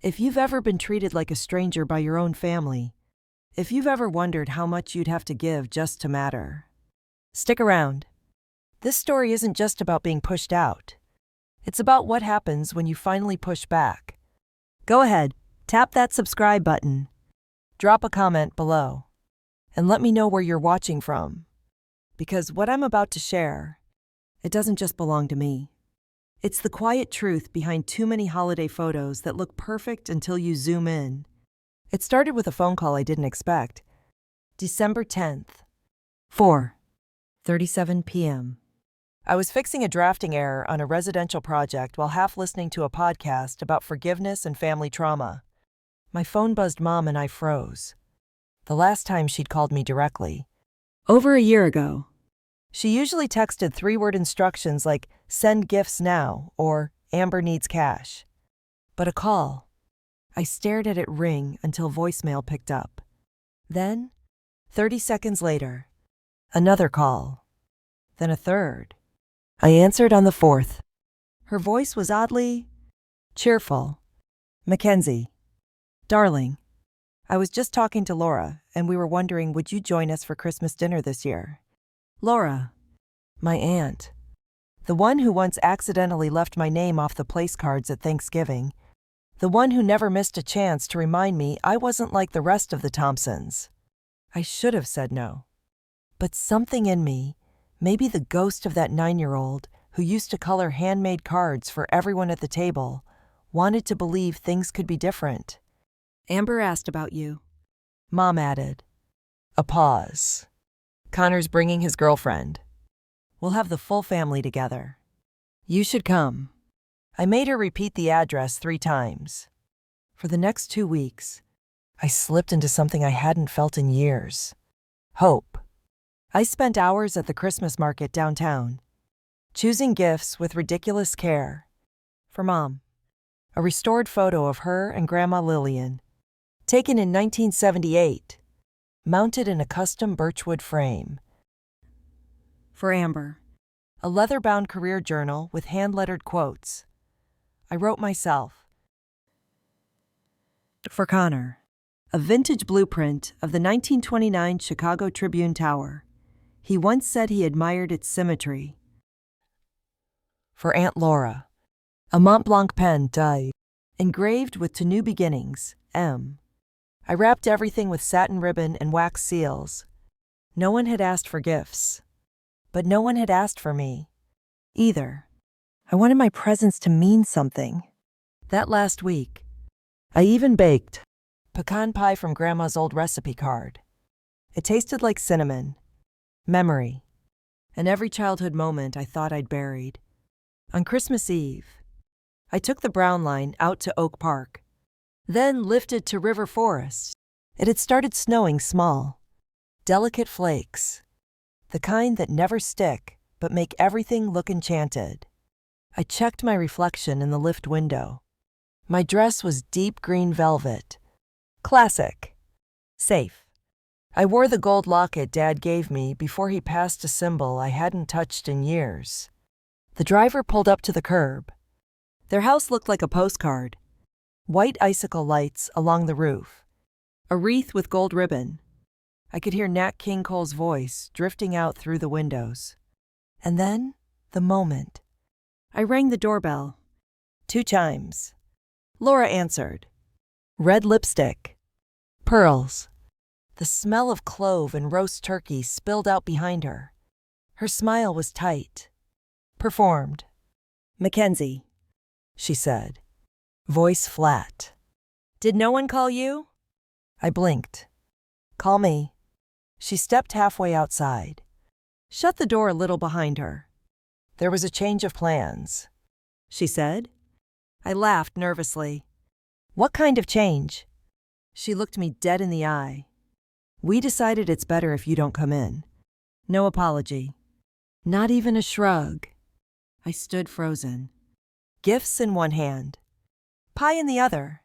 If you've ever been treated like a stranger by your own family, if you've ever wondered how much you'd have to give just to matter, stick around. This story isn't just about being pushed out. It's about what happens when you finally push back. Go ahead, tap that subscribe button. Drop a comment below. And let me know where you're watching from. Because what I'm about to share, it doesn't just belong to me. It's the quiet truth behind too many holiday photos that look perfect until you zoom in. It started with a phone call I didn't expect. December 10th, 4:37 p.m. I was fixing a drafting error on a residential project while half listening to a podcast about forgiveness and family trauma. My phone buzzed Mom and I froze. The last time she'd called me directly. Over a year ago. She usually texted 3-word instructions like, send gifts now, or Amber needs cash. But a call. I stared at it ring until voicemail picked up. Then, 30 seconds later, another call. Then a third. I answered on the fourth. Her voice was oddly cheerful. Mackenzie. Darling, I was just talking to Laura, and we were wondering, would you join us for Christmas dinner this year? Laura. My aunt. The one who once accidentally left my name off the place cards at Thanksgiving. The one who never missed a chance to remind me I wasn't like the rest of the Thompsons. I should have said no. But something in me, maybe the ghost of that 9-year-old who used to color handmade cards for everyone at the table, wanted to believe things could be different. Amber asked about you. Mom added. A pause. Connor's bringing his girlfriend. We'll have the full family together. You should come. I made her repeat the address 3 times. For the next 2 weeks, I slipped into something I hadn't felt in years. Hope. I spent hours at the Christmas market downtown, choosing gifts with ridiculous care. For Mom, a restored photo of her and Grandma Lillian, taken in 1978, mounted in a custom birchwood frame. For Amber, a leather-bound career journal with hand-lettered quotes. I wrote myself. For Connor, a vintage blueprint of the 1929 Chicago Tribune Tower. He once said he admired its symmetry. For Aunt Laura, a Mont Blanc pen die, engraved with To New Beginnings, M. I wrapped everything with satin ribbon and wax seals. No one had asked for gifts. But no one had asked for me, either. I wanted my presents to mean something. That last week, I even baked pecan pie from Grandma's old recipe card. It tasted like cinnamon, memory, and every childhood moment I thought I'd buried. On Christmas Eve, I took the Brown Line out to Oak Park, then lifted to River Forest. It had started snowing small, delicate flakes. The kind that never stick, but make everything look enchanted. I checked my reflection in the lift window. My dress was deep green velvet. Classic. Safe. I wore the gold locket Dad gave me before he passed a symbol I hadn't touched in years. The driver pulled up to the curb. Their house looked like a postcard. White icicle lights along the roof. A wreath with gold ribbon. I could hear Nat King Cole's voice drifting out through the windows. And then, the moment. I rang the doorbell. 2 chimes. Laura answered. Red lipstick. Pearls. The smell of clove and roast turkey spilled out behind her. Her smile was tight. Performed. Mackenzie, she said. Voice flat. Did no one call you? I blinked. Call me. She stepped halfway outside. Shut the door a little behind her. There was a change of plans, she said. I laughed nervously. What kind of change? She looked me dead in the eye. We decided it's better if you don't come in. No apology. Not even a shrug. I stood frozen. Gifts in one hand. Pie in the other.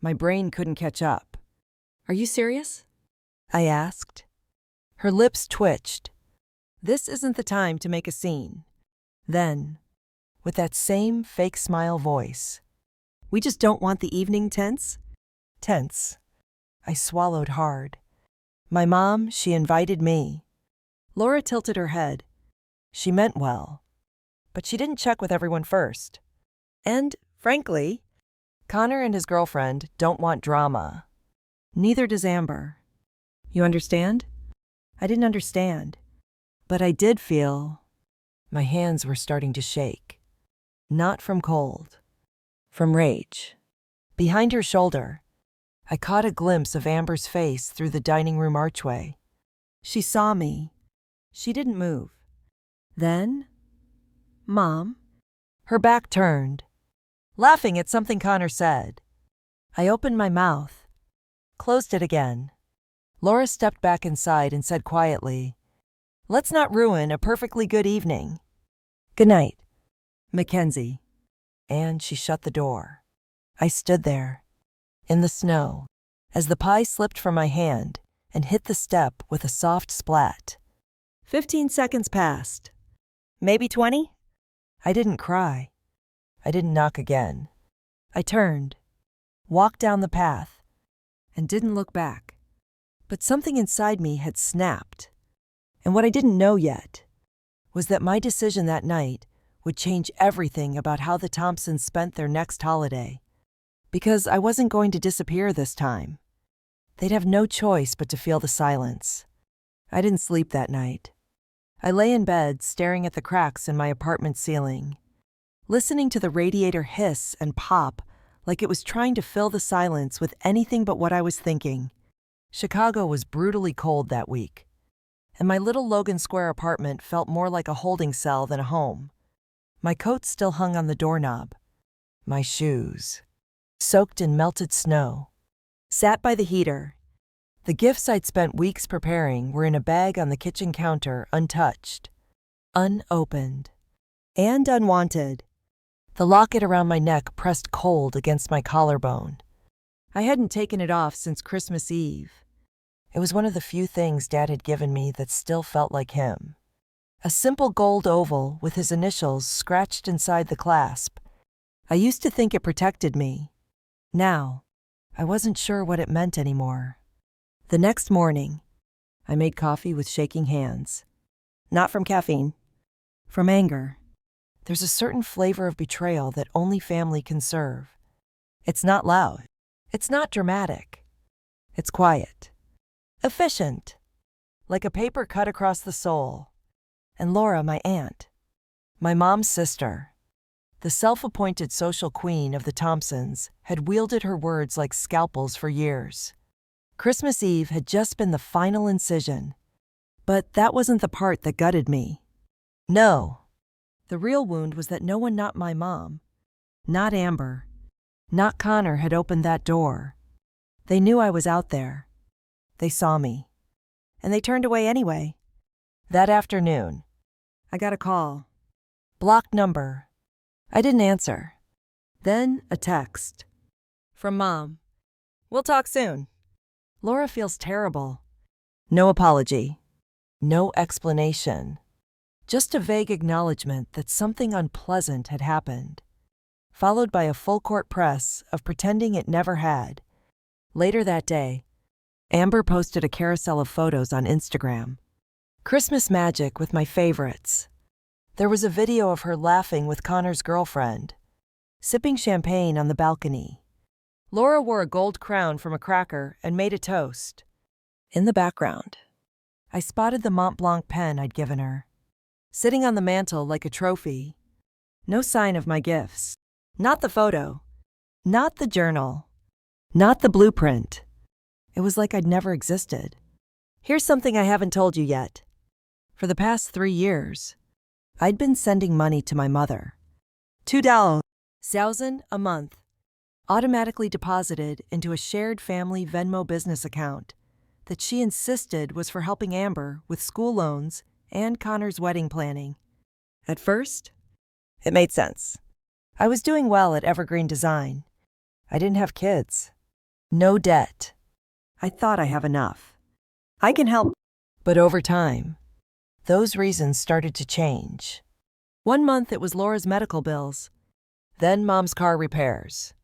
My brain couldn't catch up. Are you serious? I asked. Her lips twitched. This isn't the time to make a scene. Then, with that same fake smile voice, we just don't want the evening tense? Tense. I swallowed hard. My mom, she invited me. Laura tilted her head. She meant well. But she didn't check with everyone first. And, frankly, Connor and his girlfriend don't want drama. Neither does Amber. You understand? I didn't understand. But I did feel my hands were starting to shake. Not from cold. From rage. Behind her shoulder, I caught a glimpse of Amber's face through the dining room archway. She saw me. She didn't move. Then, Mom, her back turned, laughing at something Connor said. I opened my mouth, closed it again. Laura stepped back inside and said quietly, "Let's not ruin a perfectly good evening. Good night, Mackenzie." And she shut the door. I stood there, in the snow, as the pie slipped from my hand and hit the step with a soft splat. 15 seconds passed. Maybe 20? I didn't cry. I didn't knock again. I turned, walked down the path, and didn't look back. But something inside me had snapped. And what I didn't know yet was that my decision that night would change everything about how the Thompsons spent their next holiday. Because I wasn't going to disappear this time. They'd have no choice but to feel the silence. I didn't sleep that night. I lay in bed staring at the cracks in my apartment ceiling, listening to the radiator hiss and pop like it was trying to fill the silence with anything but what I was thinking. Chicago was brutally cold that week, and my little Logan Square apartment felt more like a holding cell than a home. My coat still hung on the doorknob. My shoes, soaked in melted snow, sat by the heater. The gifts I'd spent weeks preparing were in a bag on the kitchen counter, untouched, unopened, and unwanted. The locket around my neck pressed cold against my collarbone. I hadn't taken it off since Christmas Eve. It was one of the few things Dad had given me that still felt like him. A simple gold oval with his initials scratched inside the clasp. I used to think it protected me. Now, I wasn't sure what it meant anymore. The next morning, I made coffee with shaking hands. Not from caffeine, from anger. There's a certain flavor of betrayal that only family can serve. It's not loud. It's not dramatic. It's quiet. Efficient. Like a paper cut across the soul. And Laura, my aunt. My mom's sister. The self-appointed social queen of the Thompsons had wielded her words like scalpels for years. Christmas Eve had just been the final incision. But that wasn't the part that gutted me. No. The real wound was that no one, not my mom, not Amber, not Connor, had opened that door. They knew I was out there. They saw me. And they turned away anyway. That afternoon, I got a call. Blocked number. I didn't answer. Then a text. From Mom. "We'll talk soon. Laura feels terrible." No apology. No explanation. Just a vague acknowledgement that something unpleasant had happened, followed by a full-court press of pretending it never had. Later that day, Amber posted a carousel of photos on Instagram. Christmas magic with my favorites. There was a video of her laughing with Connor's girlfriend, sipping champagne on the balcony. Laura wore a gold crown from a cracker and made a toast. In the background, I spotted the Mont Blanc pen I'd given her, sitting on the mantel like a trophy. No sign of my gifts. Not the photo. Not the journal. Not the blueprint. It was like I'd never existed. Here's something I haven't told you yet. For the past 3 years, I'd been sending money to my mother. $2,000 a month, automatically deposited into a shared family Venmo business account that she insisted was for helping Amber with school loans and Connor's wedding planning. At first, it made sense. I was doing well at Evergreen Design. I didn't have kids. No debt. I thought I have enough. I can help. But over time, those reasons started to change. 1 month it was Laura's medical bills, then Mom's car repairs,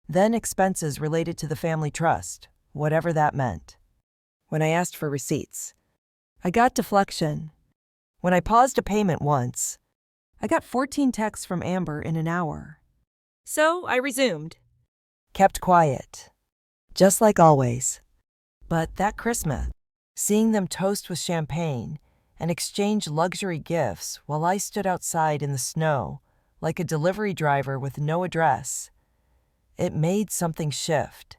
then expenses related to the family trust, whatever that meant. When I asked for receipts, I got deflection. When I paused a payment once, I got 14 texts from Amber in an hour. So I resumed. Kept quiet. Just like always. But that Christmas, seeing them toast with champagne and exchange luxury gifts while I stood outside in the snow like a delivery driver with no address, it made something shift.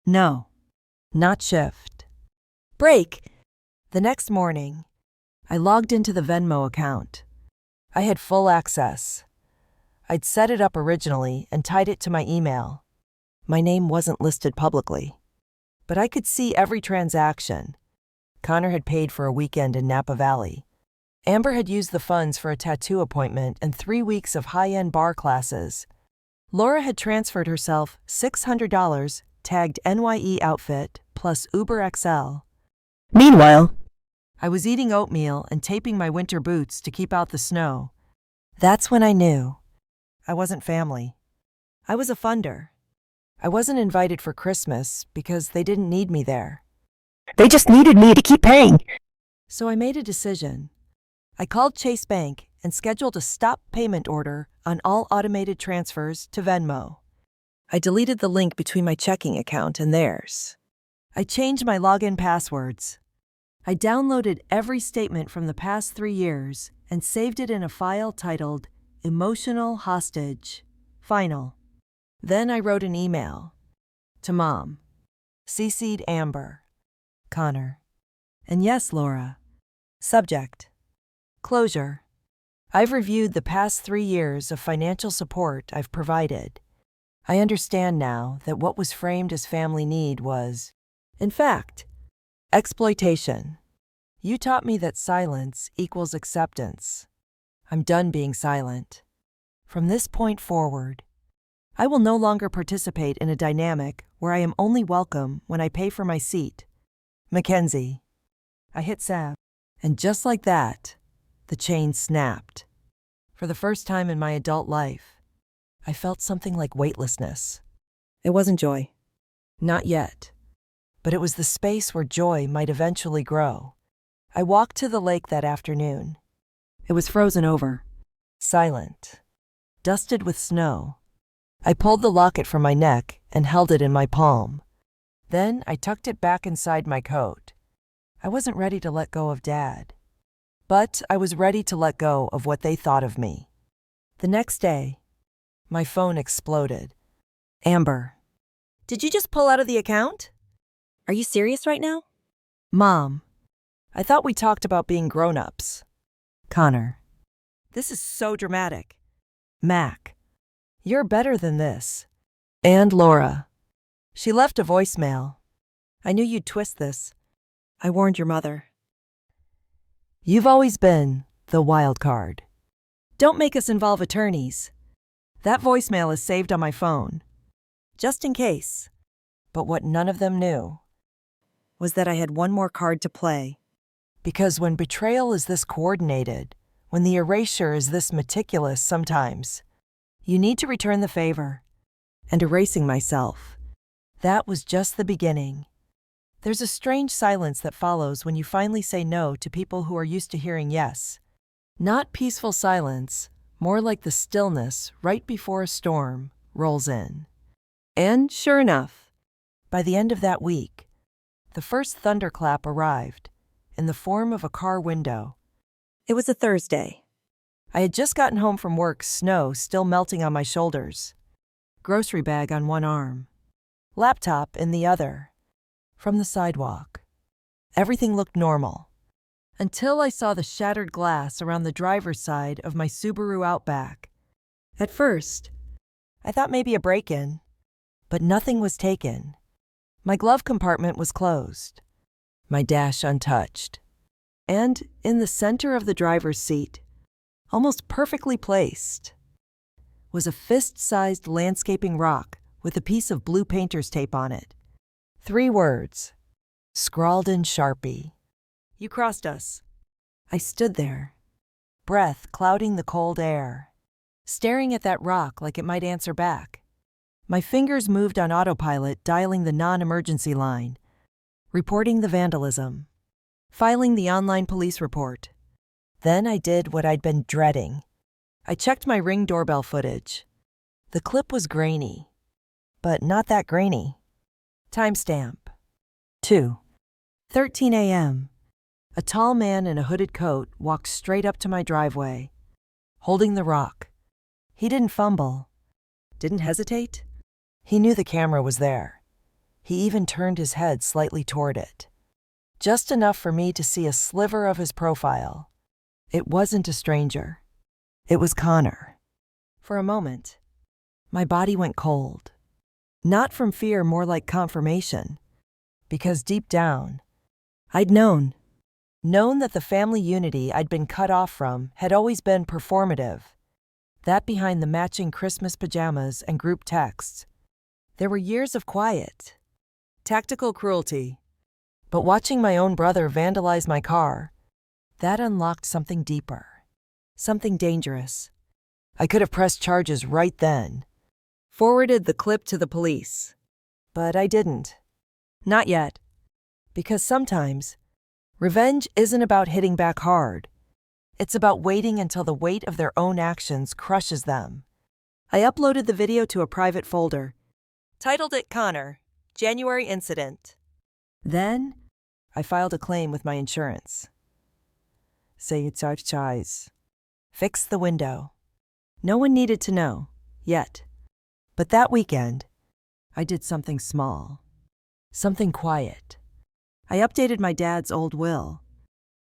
No, not shift. Break. The next morning, I logged into the Venmo account. I had full access. I'd set it up originally and tied it to my email. My name wasn't listed publicly. But I could see every transaction. Connor had paid for a weekend in Napa Valley. Amber had used the funds for a tattoo appointment and 3 weeks of high-end bar classes. Laura had transferred herself $600, tagged NYE outfit, plus Uber XL. Meanwhile, I was eating oatmeal and taping my winter boots to keep out the snow. That's when I knew. I wasn't family. I was a funder. I wasn't invited for Christmas because they didn't need me there. they just needed me to keep paying. So I made a decision. I called Chase Bank and scheduled a stop payment order on all automated transfers to Venmo. I deleted the link between my checking account and theirs. I changed my login passwords. I downloaded every statement from the past 3 years and saved it in a file titled Emotional Hostage. Final. Then I wrote an email to Mom. CC'd Amber. Connor. And yes, Laura. Subject. Closure. I've reviewed the past 3 years of financial support I've provided. I understand now that what was framed as family need was, in fact, exploitation. You taught me that silence equals acceptance. I'm done being silent. From this point forward, I will no longer participate in a dynamic where I am only welcome when I pay for my seat. Mackenzie. I hit save, and just like that, the chain snapped. For the first time in my adult life, I felt something like weightlessness. It wasn't joy. Not yet. But it was the space where joy might eventually grow. I walked to the lake that afternoon. It was frozen over. Silent. Dusted with snow. I pulled the locket from my neck and held it in my palm. Then I tucked it back inside my coat. I wasn't ready to let go of Dad. But I was ready to let go of what they thought of me. The next day, my phone exploded. Amber. Did you just pull out of the account? Are you serious right now? Mom. I thought we talked about being grown-ups. Connor. This is so dramatic. Mac. You're better than this. And Laura. She left a voicemail. I knew you'd twist this. I warned your mother. You've always been the wild card. Don't make us involve attorneys. That voicemail is saved on my phone. Just in case. But what none of them knew was that I had one more card to play. Because when betrayal is this coordinated, when the erasure is this meticulous sometimes, you need to return the favor. And erasing myself, that was just the beginning. There's a strange silence that follows when you finally say no to people who are used to hearing yes. Not peaceful silence, more like the stillness right before a storm rolls in. And sure enough, by the end of that week, the first thunderclap arrived, in the form of a car window. It was a Thursday. I had just gotten home from work, snow still melting on my shoulders. Grocery bag on one arm. Laptop in the other. From the sidewalk. Everything looked normal. Until I saw the shattered glass around the driver's side of my Subaru Outback. At first, I thought maybe a break-in. But nothing was taken. My glove compartment was closed. My dash untouched. And in the center of the driver's seat, almost perfectly placed, was a fist-sized landscaping rock with a piece of blue painter's tape on it. 3 words, scrawled in Sharpie. You crossed us. I stood there, breath clouding the cold air, staring at that rock like it might answer back. My fingers moved on autopilot, dialing the non-emergency line, reporting the vandalism, filing the online police report. Then I did what I'd been dreading. I checked my Ring doorbell footage. The clip was grainy, but not that grainy. Timestamp. 2:13 a.m. A tall man in a hooded coat walked straight up to my driveway, holding the rock. He didn't fumble, didn't hesitate. He knew the camera was there. He even turned his head slightly toward it. Just enough for me to see a sliver of his profile. It wasn't a stranger. It was Connor. For a moment, my body went cold. Not from fear, more like confirmation. Because deep down, I'd known that the family unity I'd been cut off from had always been performative. That behind the matching Christmas pajamas and group texts, there were years of quiet, tactical cruelty. But watching my own brother vandalize my car, that unlocked something deeper, something dangerous. I could have pressed charges right then, forwarded the clip to the police. But I didn't. Not yet. Because sometimes, revenge isn't about hitting back hard. It's about waiting until the weight of their own actions crushes them. I uploaded the video to a private folder, titled it Connor, January Incident. Then, I filed a claim with my insurance. Say it's our choice. Fix the window. No one needed to know, yet. But that weekend, I did something small. Something quiet. I updated my dad's old will.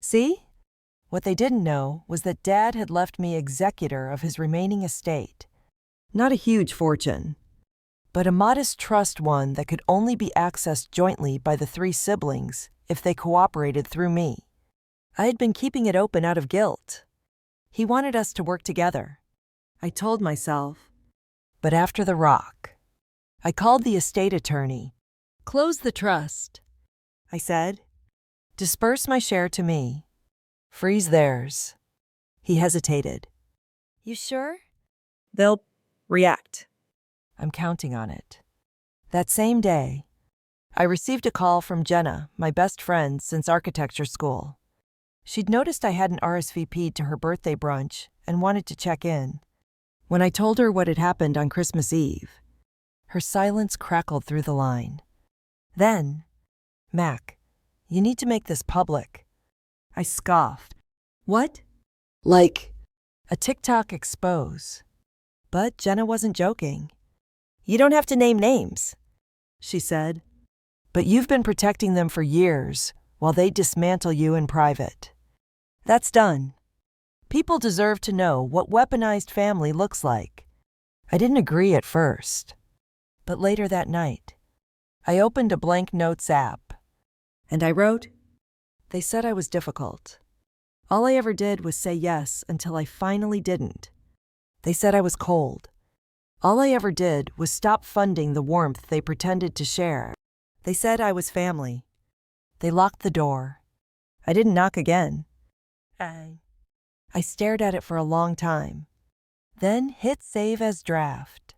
See? What they didn't know was that Dad had left me executor of his remaining estate. Not a huge fortune, but a modest trust one that could only be accessed jointly by the 3 siblings if they cooperated through me. I had been keeping it open out of guilt. He wanted us to work together, I told myself. But after the rock, I called the estate attorney. Close the trust, I said. Disperse my share to me. Freeze theirs. He hesitated. You sure? They'll react. I'm counting on it. That same day, I received a call from Jenna, my best friend since architecture school. She'd noticed I hadn't RSVP'd to her birthday brunch and wanted to check in. When I told her what had happened on Christmas Eve, her silence crackled through the line. Then, Mac, you need to make this public. I scoffed. What? Like a TikTok expose. But Jenna wasn't joking. You don't have to name names, she said. But you've been protecting them for years while they dismantle you in private. That's done. People deserve to know what weaponized family looks like. I didn't agree at first. But later that night, I opened a blank notes app. And I wrote, they said I was difficult. All I ever did was say yes until I finally didn't. They said I was cold. All I ever did was stop funding the warmth they pretended to share. They said I was family. They locked the door. I didn't knock again. I stared at it for a long time. Then hit save as draft.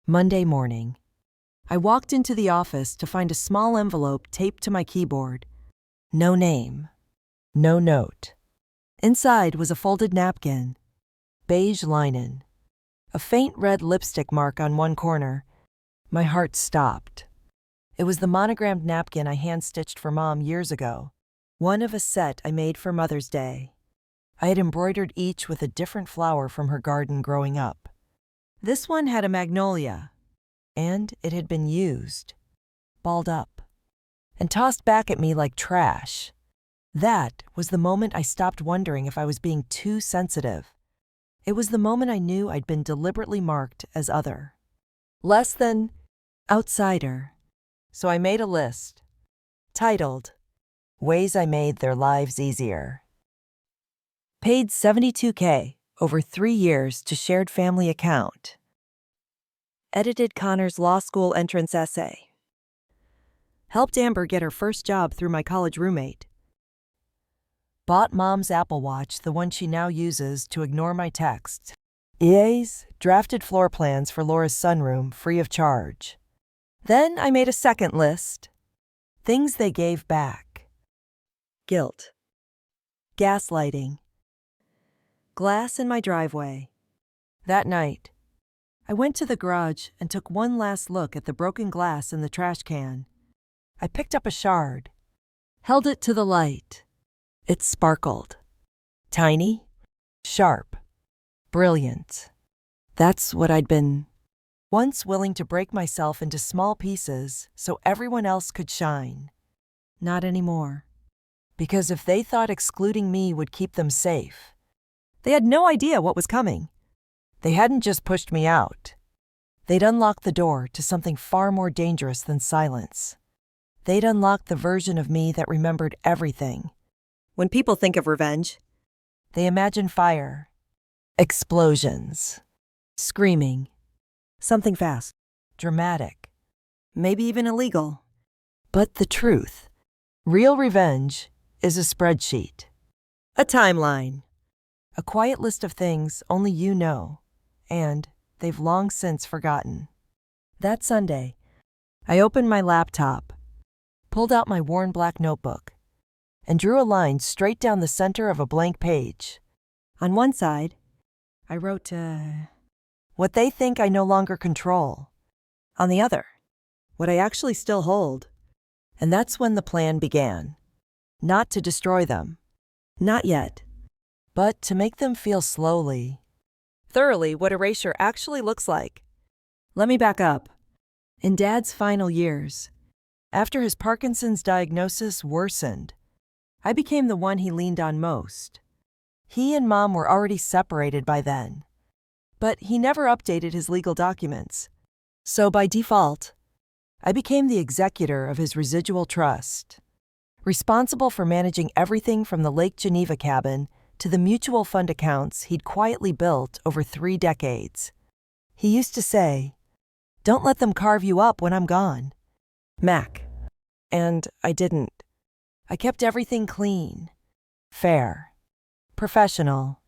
Monday morning. I walked into the office to find a small envelope taped to my keyboard. No name. No note. Inside was a folded napkin. Beige linen. A faint red lipstick mark on one corner. My heart stopped. It was the monogrammed napkin I hand-stitched for Mom years ago. One of a set I made for Mother's Day. I had embroidered each with a different flower from her garden growing up. This one had a magnolia, and it had been used, balled up, and tossed back at me like trash. That was the moment I stopped wondering if I was being too sensitive. It was the moment I knew I'd been deliberately marked as other. Less than outsider. So I made a list, titled, Ways I Made Their Lives Easier. Paid $72K over 3 years to shared family account. Edited Connor's law school entrance essay. Helped Amber get her first job through my college roommate. Bought Mom's Apple Watch, the one she now uses to ignore my texts. EA's drafted floor plans for Laura's sunroom free of charge. Then I made a second list. Things they gave back. Guilt. Gaslighting. Glass in my driveway. That night, I went to the garage and took one last look at the broken glass in the trash can. I picked up a shard, held it to the light. It sparkled. Tiny, sharp, brilliant. That's what I'd been once willing to break myself into small pieces so everyone else could shine. Not anymore. Because if they thought excluding me would keep them safe, they had no idea what was coming. They hadn't just pushed me out. They'd unlock the door to something far more dangerous than silence. They'd unlock the version of me that remembered everything. When people think of revenge, They imagine fire, explosions, screaming, something fast, dramatic. maybe even illegal. But the truth, real revenge is a spreadsheet, A timeline. a quiet list of things only you know, and they've long since forgotten. That Sunday, I opened my laptop, pulled out my worn black notebook, and drew a line straight down the center of a blank page. On one side, I wrote, what they think I no longer control. on the other, what I actually still hold. And that's when the plan began. Not to destroy them, Not yet. but to make them feel slowly, thoroughly what erasure actually looks like. Let me back up. In Dad's final years, after his Parkinson's diagnosis worsened, I became the one he leaned on most. He and Mom were already separated by then, but he never updated his legal documents. So by default, I became the executor of his residual trust, responsible for managing everything from the Lake Geneva cabin to the mutual fund accounts he'd quietly built over 3 decades. He used to say, "Don't let them carve you up when I'm gone, Mac." And I didn't. I kept everything clean, fair, professional.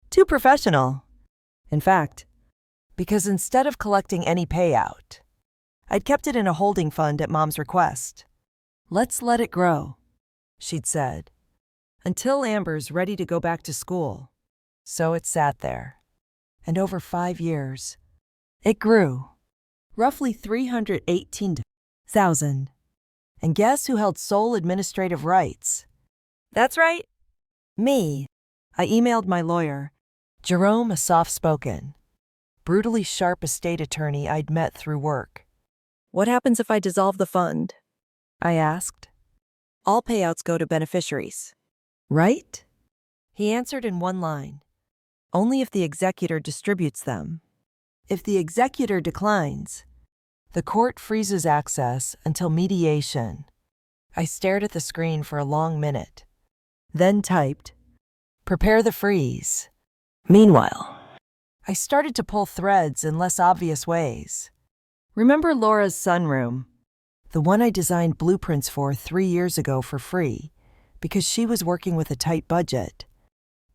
Too professional, in fact, because instead of collecting any payout, I'd kept it in a holding fund at Mom's request. "Let's let it grow," she'd said, "until Amber's ready to go back to school." So it sat there. And over 5 years, it grew, roughly $318,000. And guess who held sole administrative rights? That's right, me. I emailed my lawyer, Jerome, a soft-spoken, brutally sharp estate attorney I'd met through work. What happens if I dissolve the fund? I asked. All payouts go to beneficiaries. Right? He answered in one line. Only if the executor distributes them. If the executor declines, the court freezes access until mediation. I stared at the screen for a long minute, then typed, "Prepare the freeze." Meanwhile, I started to pull threads in less obvious ways. Remember Laura's sunroom? The one I designed blueprints for 3 years ago for free, because she was working with a tight budget.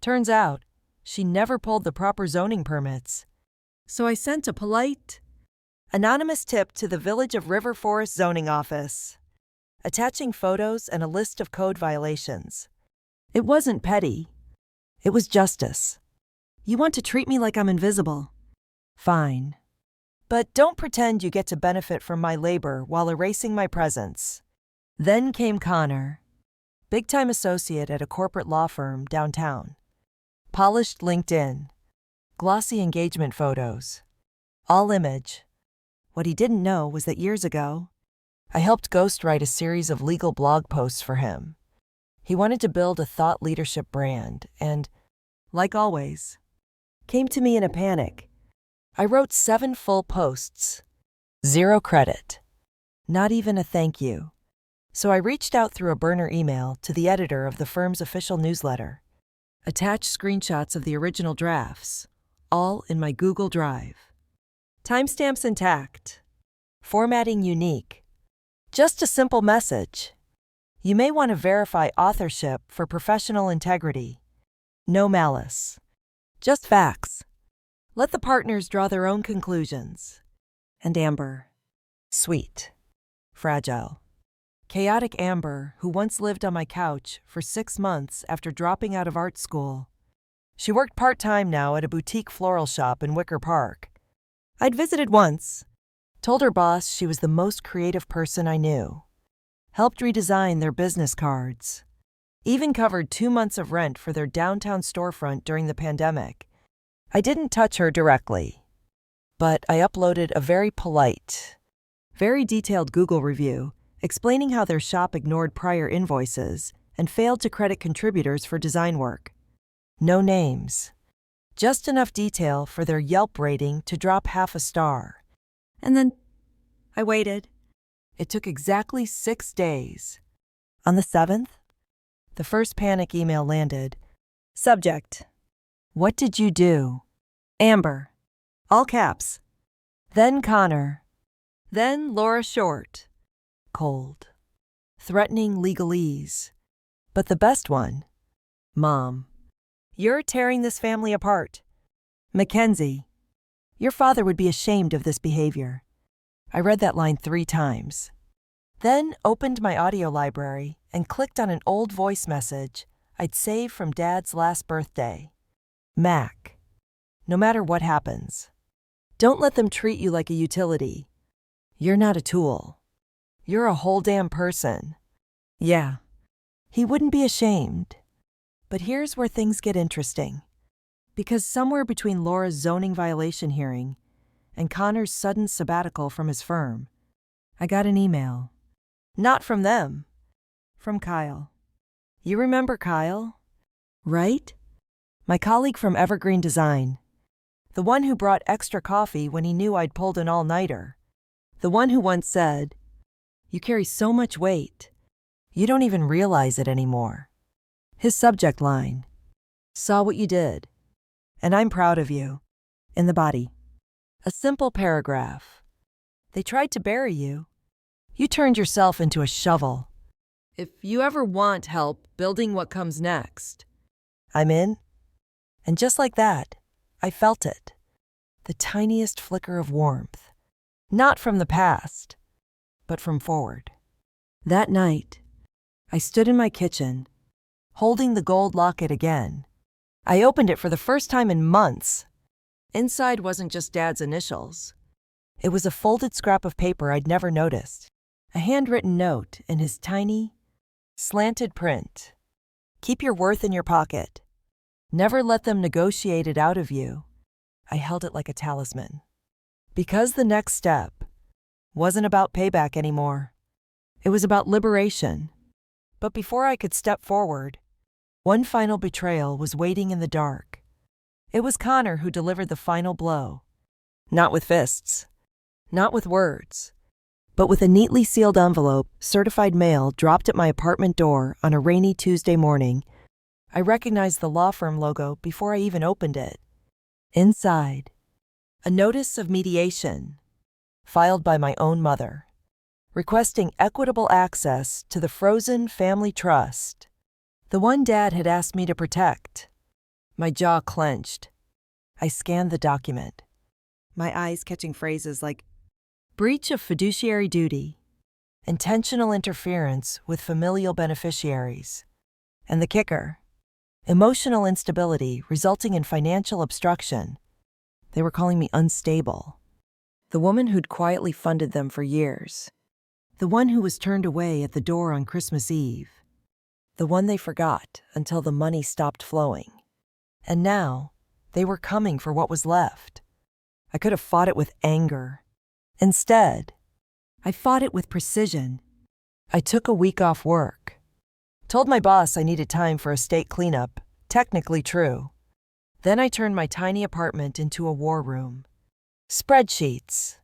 Turns out, she never pulled the proper zoning permits. So I sent a polite, anonymous tip to the Village of River Forest zoning office, attaching photos and a list of code violations. It wasn't petty. It was justice. You want to treat me like I'm invisible. Fine. But don't pretend you get to benefit from my labor while erasing my presence. Then came Connor, big-time associate at a corporate law firm downtown. Polished LinkedIn, glossy engagement photos, all image. What he didn't know was that years ago, I helped ghostwrite a series of legal blog posts for him. He wanted to build a thought leadership brand and, like always, came to me in a panic. I wrote 7 full posts. 0 credit. Not even a thank you. So I reached out through a burner email to the editor of the firm's official newsletter. Attached screenshots of the original drafts, all in my Google Drive. Timestamps intact. Formatting unique. Just a simple message. You may want to verify authorship for professional integrity. No malice. Just facts. Let the partners draw their own conclusions. And Amber. Sweet. Fragile. Chaotic Amber, who once lived on my couch for 6 months after dropping out of art school. She worked part-time now at a boutique floral shop in Wicker Park. I'd visited once, told her boss she was the most creative person I knew, helped redesign their business cards, even covered 2 months of rent for their downtown storefront during the pandemic. I didn't touch her directly, but I uploaded a very polite, very detailed Google review explaining how their shop ignored prior invoices and failed to credit contributors for design work. No names, just enough detail for their Yelp rating to drop half a star. And then I waited. It took exactly 6 days. On the 7th, the first panic email landed. Subject: What did you do? Amber. All caps. Then Connor. Then Laura Short. Cold. Threatening legalese. But the best one: Mom. You're tearing this family apart. Mackenzie. Your father would be ashamed of this behavior. I read that line 3 times. Then opened my audio library and clicked on an old voice message I'd saved from Dad's last birthday. Mac. No matter what happens, don't let them treat you like a utility. You're not a tool. You're a whole damn person. Yeah, he wouldn't be ashamed. But here's where things get interesting. Because somewhere between Laura's zoning violation hearing and Connor's sudden sabbatical from his firm, I got an email. Not from them. From Kyle. You remember Kyle? Right? My colleague from Evergreen Design. The one who brought extra coffee when he knew I'd pulled an all-nighter. The one who once said, "You carry so much weight, you don't even realize it anymore." His subject line: Saw what you did, and I'm proud of you. In the body, a simple paragraph. They tried to bury you. You turned yourself into a shovel. If you ever want help building what comes next, I'm in. And just like that, I felt it. The tiniest flicker of warmth. Not from the past, but from forward. That night, I stood in my kitchen, holding the gold locket again. I opened it for the first time in months. Inside wasn't just Dad's initials. It was a folded scrap of paper I'd never noticed. A handwritten note in his tiny, slanted print. Keep your worth in your pocket. Never let them negotiate it out of you. I held it like a talisman. Because the next step wasn't about payback anymore. It was about liberation. But before I could step forward, one final betrayal was waiting in the dark. It was Connor who delivered the final blow. Not with fists, not with words, but with a neatly sealed envelope, certified mail, dropped at my apartment door on a rainy Tuesday morning. I recognized the law firm logo before I even opened it. Inside, a notice of mediation, filed by my own mother, requesting equitable access to the frozen family trust, the one Dad had asked me to protect. My jaw clenched. I scanned the document, my eyes catching phrases like breach of fiduciary duty, intentional interference with familial beneficiaries, and the kicker: emotional instability resulting in financial obstruction. They were calling me unstable. The woman who'd quietly funded them for years. The one who was turned away at the door on Christmas Eve. The one they forgot until the money stopped flowing. And now, they were coming for what was left. I could have fought it with anger. Instead, I fought it with precision. I took a week off work. Told my boss I needed time for estate cleanup. Technically true. Then I turned my tiny apartment into a war room. Spreadsheets,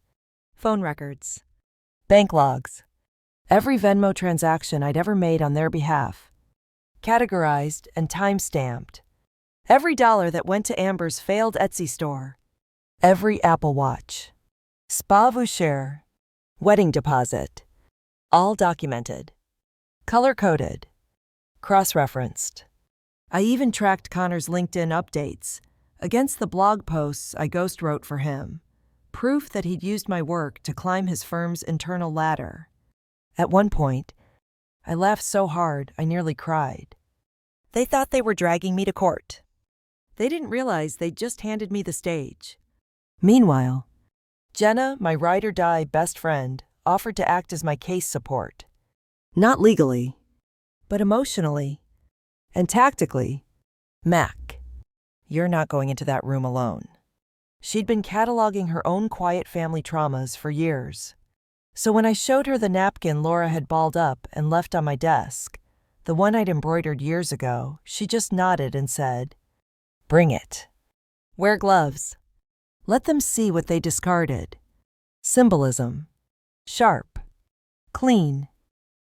phone records, bank logs, every Venmo transaction I'd ever made on their behalf, categorized and time-stamped. Every dollar that went to Amber's failed Etsy store, every Apple Watch, spa voucher, wedding deposit, all documented, color-coded, cross-referenced. I even tracked Connor's LinkedIn updates against the blog posts I ghost wrote for him, proof that he'd used my work to climb his firm's internal ladder. At one point, I laughed so hard I nearly cried. They thought they were dragging me to court. They didn't realize they'd just handed me the stage. Meanwhile, Jenna, my ride-or-die best friend, offered to act as my case support. Not legally, but emotionally and tactically. Mac, you're not going into that room alone. She'd been cataloging her own quiet family traumas for years. So when I showed her the napkin Laura had balled up and left on my desk, the one I'd embroidered years ago, she just nodded and said, "Bring it. Wear gloves. Let them see what they discarded." Symbolism. Sharp. Clean.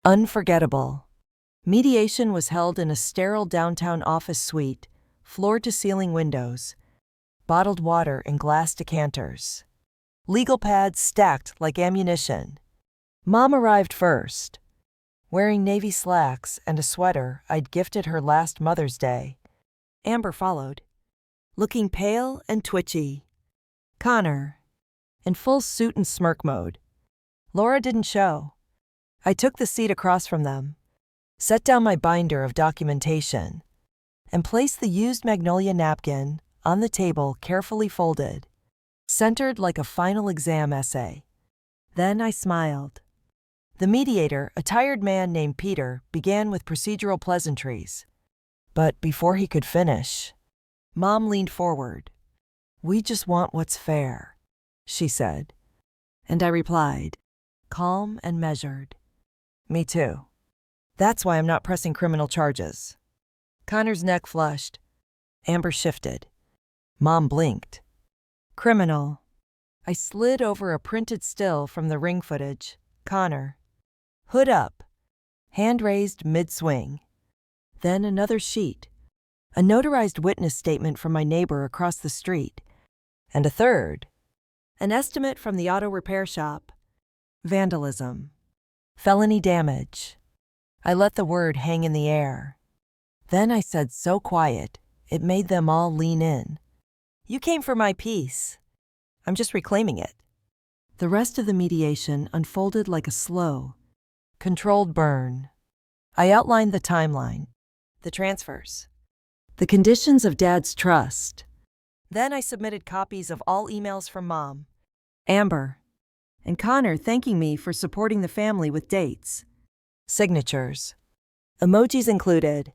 Unforgettable. Mediation was held in a sterile downtown office suite, floor-to-ceiling windows, bottled water in glass decanters. Legal pads stacked like ammunition. Mom arrived first, wearing navy slacks and a sweater I'd gifted her last Mother's Day. Amber followed, looking pale and twitchy. Connor, in full suit and smirk mode. Laura didn't show. I took the seat across from them, set down my binder of documentation, and placed the used magnolia napkin on the table carefully folded, centered like a final exam essay. Then I smiled. The mediator, a tired man named Peter, began with procedural pleasantries. But before he could finish, Mom leaned forward. "We just want what's fair," she said. And I replied, calm and measured, "Me too. That's why I'm not pressing criminal charges." Connor's neck flushed. Amber shifted. Mom blinked. "Criminal." I slid over a printed still from the ring footage. Connor. Hood up. Hand raised mid-swing. Then another sheet. A notarized witness statement from my neighbor across the street. And a third. An estimate from the auto repair shop. Vandalism. Felony damage. I let the word hang in the air. Then I said so quiet, it made them all lean in. "You came for my piece. I'm just reclaiming it." The rest of the mediation unfolded like a slow, controlled burn. I outlined the timeline, the transfers, the conditions of Dad's trust. Then I submitted copies of all emails from Mom, Amber, and Connor thanking me for supporting the family with dates, signatures, emojis included.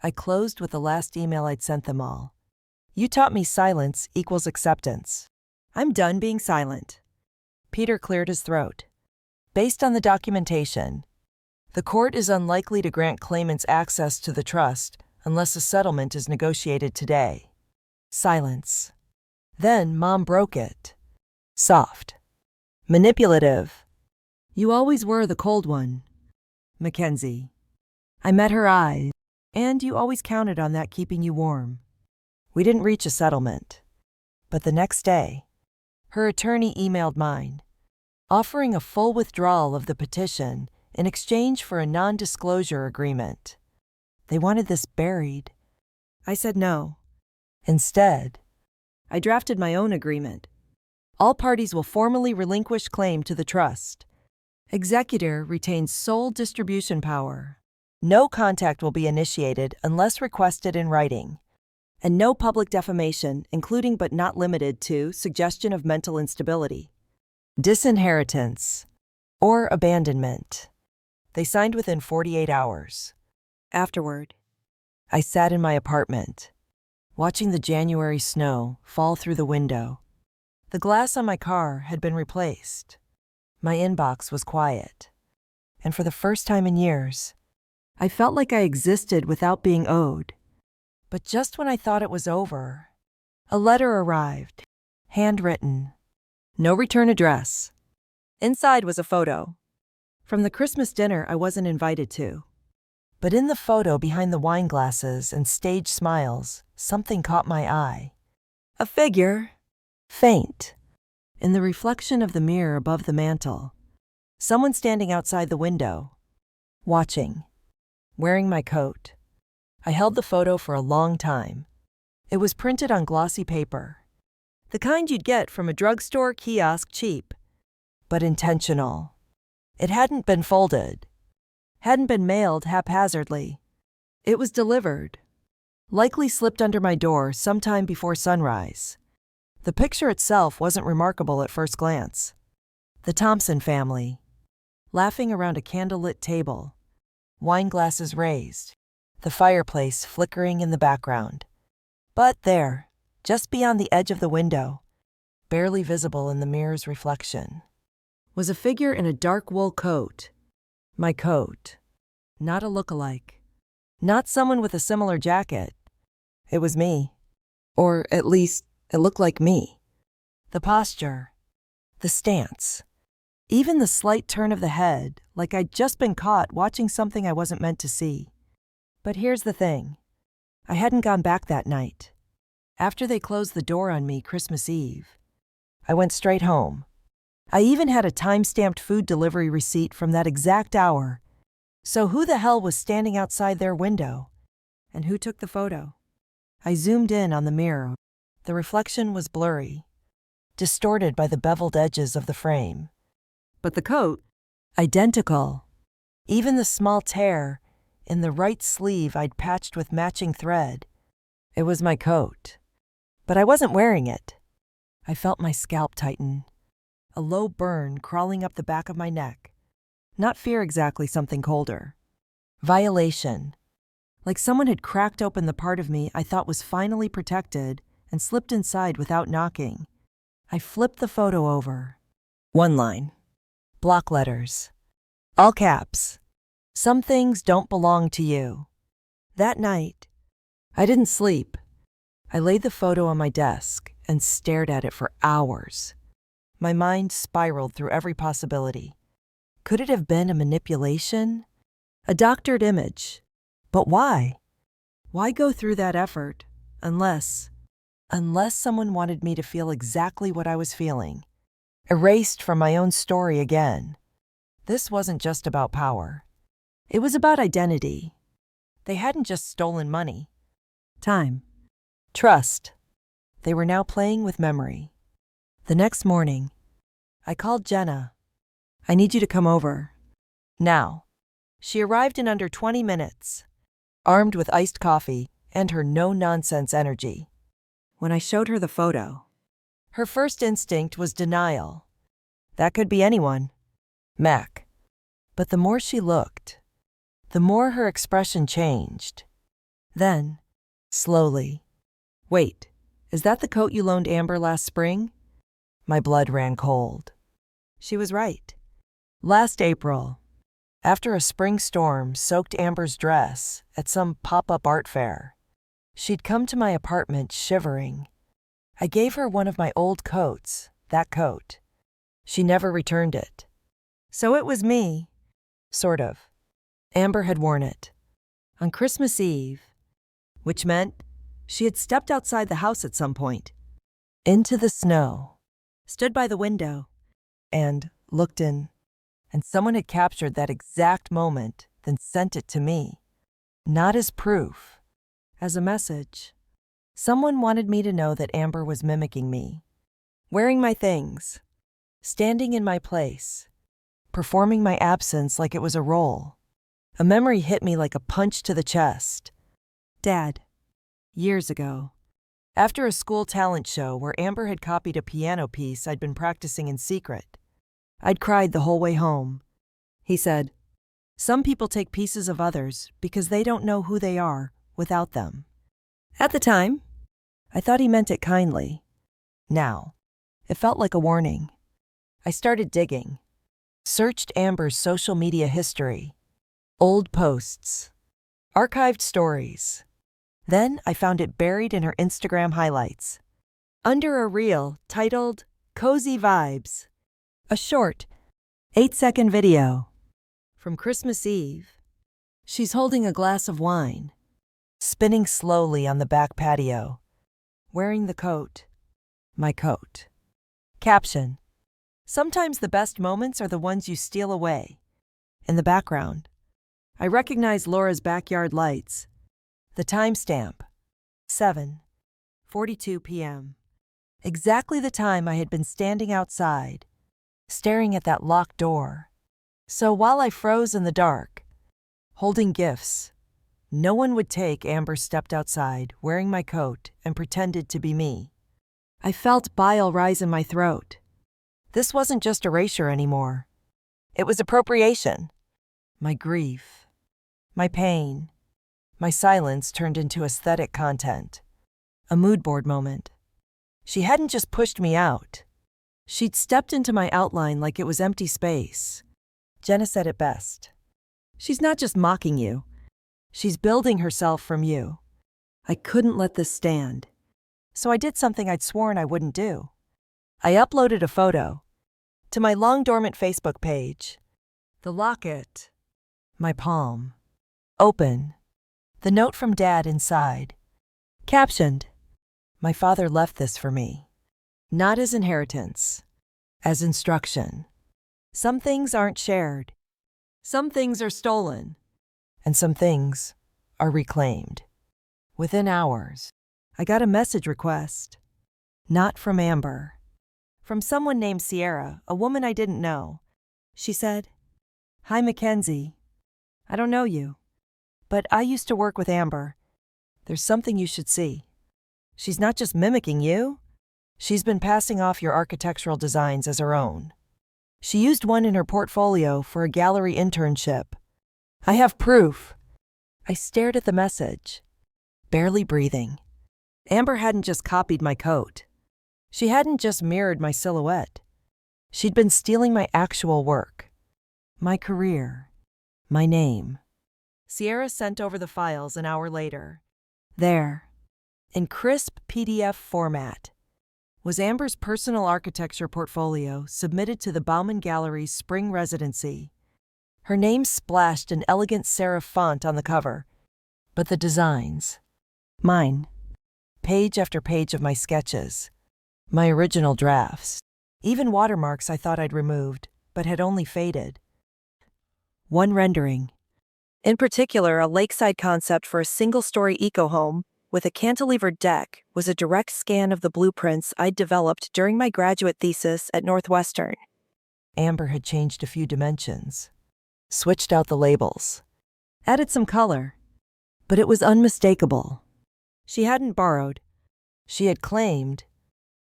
I closed with the last email I'd sent them all. "You taught me silence equals acceptance. I'm done being silent." Peter cleared his throat. "Based on the documentation, the court is unlikely to grant claimants access to the trust unless a settlement is negotiated today." Silence. Then Mom broke it. Soft. Manipulative. "You always were the cold one, Mackenzie." I met her eyes, and you always counted on that keeping you warm. We didn't reach a settlement. But the next day, her attorney emailed mine, offering a full withdrawal of the petition in exchange for a non-disclosure agreement. They wanted this buried. I said no. Instead, I drafted my own agreement. All parties will formally relinquish claim to the trust. Executor retains sole distribution power. No contact will be initiated unless requested in writing. And no public defamation, including but not limited to suggestion of mental instability, disinheritance, or abandonment. They signed within 48 hours. Afterward, I sat in my apartment, watching the January snow fall through the window. The glass on my car had been replaced. My inbox was quiet. And for the first time in years, I felt like I existed without being owed. But just when I thought it was over, a letter arrived, handwritten, no return address. Inside was a photo from the Christmas dinner I wasn't invited to. But in the photo behind the wine glasses and stage smiles, something caught my eye. A figure, faint, in the reflection of the mirror above the mantel. Someone standing outside the window, watching, wearing my coat. I held the photo for a long time. It was printed on glossy paper, the kind you'd get from a drugstore kiosk cheap, but intentional. It hadn't been folded, hadn't been mailed haphazardly. It was delivered, likely slipped under my door sometime before sunrise. The picture itself wasn't remarkable at first glance. The Thompson family, laughing around a candlelit table, wine glasses raised, the fireplace flickering in the background. But there, just beyond the edge of the window, barely visible in the mirror's reflection, was a figure in a dark wool coat. My coat. Not a look-alike. Not someone with a similar jacket. It was me. Or at least, it looked like me. The posture. The stance. Even the slight turn of the head, like I'd just been caught watching something I wasn't meant to see. But here's the thing. I hadn't gone back that night. After they closed the door on me Christmas Eve, I went straight home. I even had a time-stamped food delivery receipt from that exact hour. So who the hell was standing outside their window? And who took the photo? I zoomed in on the mirror. The reflection was blurry, distorted by the beveled edges of the frame. But the coat, identical. Even the small tear in the right sleeve I'd patched with matching thread. It was my coat. But I wasn't wearing it. I felt my scalp tighten, a low burn crawling up the back of my neck. Not fear exactly, something colder. Violation. Like someone had cracked open the part of me I thought was finally protected and slipped inside without knocking. I flipped the photo over. One line. Block letters. All caps. Some things don't belong to you. That night, I didn't sleep. I laid the photo on my desk and stared at it for hours. My mind spiraled through every possibility. Could it have been a manipulation? A doctored image? But why? Why go through that effort unless someone wanted me to feel exactly what I was feeling? Erased from my own story again. This wasn't just about power. It was about identity. They hadn't just stolen money. Time. Trust. They were now playing with memory. The next morning, I called Jenna. I need you to come over. Now. She arrived in under 20 minutes, armed with iced coffee and her no-nonsense energy. When I showed her the photo, her first instinct was denial. That could be anyone. Mac. But the more she looked, the more her expression changed. Then, slowly, "Wait, is that the coat you loaned Amber last spring?" My blood ran cold. She was right. Last April, after a spring storm soaked Amber's dress at some pop-up art fair, she'd come to my apartment shivering. I gave her one of my old coats, that coat. She never returned it. So it was me. Sort of. Amber had worn it on Christmas Eve, which meant she had stepped outside the house at some point, into the snow, stood by the window, and looked in. And someone had captured that exact moment, then sent it to me. Not as proof, as a message. Someone wanted me to know that Amber was mimicking me, wearing my things, standing in my place, performing my absence like it was a role. A memory hit me like a punch to the chest. Dad. Years ago. After a school talent show where Amber had copied a piano piece I'd been practicing in secret, I'd cried the whole way home. He said, "Some people take pieces of others because they don't know who they are without them." At the time, I thought he meant it kindly. Now, it felt like a warning. I started digging. Searched Amber's social media history. Old posts. Archived stories. Then I found it buried in her Instagram highlights. Under a reel titled, "Cozy Vibes." A short, 8-second video. From Christmas Eve. She's holding a glass of wine, spinning slowly on the back patio, wearing the coat. My coat. Caption. Sometimes the best moments are the ones you steal away. In the background, I recognize Laura's backyard lights. The timestamp. 7:42 p.m. Exactly the time I had been standing outside, staring at that locked door. So while I froze in the dark, holding gifts no one would take, Amber stepped outside, wearing my coat, and pretended to be me. I felt bile rise in my throat. This wasn't just erasure anymore. It was appropriation. My grief, my pain, my silence turned into aesthetic content. A mood board moment. She hadn't just pushed me out. She'd stepped into my outline like it was empty space. Jenna said it best. She's not just mocking you. She's building herself from you. I couldn't let this stand. So I did something I'd sworn I wouldn't do. I uploaded a photo, to my long-dormant Facebook page. The locket. My palm. Open. The note from Dad inside. Captioned, "My father left this for me. Not as inheritance, as instruction. Some things aren't shared. Some things are stolen. And some things are reclaimed." Within hours, I got a message request. Not from Amber. From someone named Sierra, a woman I didn't know. She said, "Hi, Mackenzie. I don't know you, but I used to work with Amber. There's something you should see. She's not just mimicking you. She's been passing off your architectural designs as her own. She used one in her portfolio for a gallery internship. I have proof." I stared at the message, barely breathing. Amber hadn't just copied my coat. She hadn't just mirrored my silhouette. She'd been stealing my actual work, my career, my name. Sierra sent over the files an hour later. There, in crisp PDF format, was Amber's personal architecture portfolio submitted to the Bauman Gallery's spring residency. Her name splashed in elegant serif font on the cover, but the designs, mine. Page after page of my sketches, my original drafts, even watermarks I thought I'd removed, but had only faded. One rendering, in particular a lakeside concept for a single-story eco-home with a cantilevered deck, was a direct scan of the blueprints I'd developed during my graduate thesis at Northwestern. Amber had changed a few dimensions, switched out the labels, added some color, but it was unmistakable. She hadn't borrowed. She had claimed.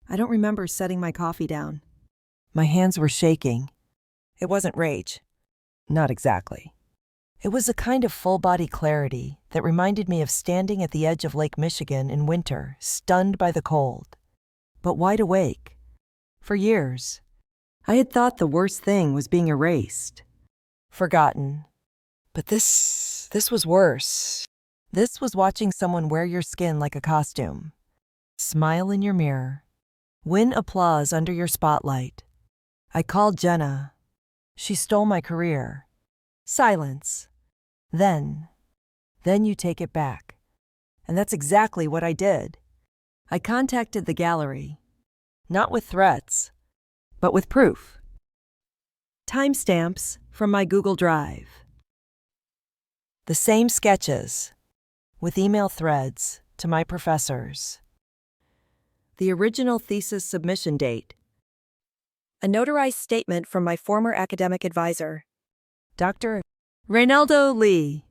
I don't remember setting my coffee down. My hands were shaking. It wasn't rage. Not exactly. It was a kind of full-body clarity that reminded me of standing at the edge of Lake Michigan in winter, stunned by the cold, but wide awake. For years, I had thought the worst thing was being erased, forgotten. But this was worse. This was watching someone wear your skin like a costume, smile in your mirror, win applause under your spotlight. I called Jenna. She stole my career. Silence. Then you take it back. And that's exactly what I did. I contacted the gallery, not with threats, but with proof. Timestamps from my Google Drive. The same sketches, with email threads to my professors. The original thesis submission date. A notarized statement from my former academic advisor, Dr. Reynaldo Lee.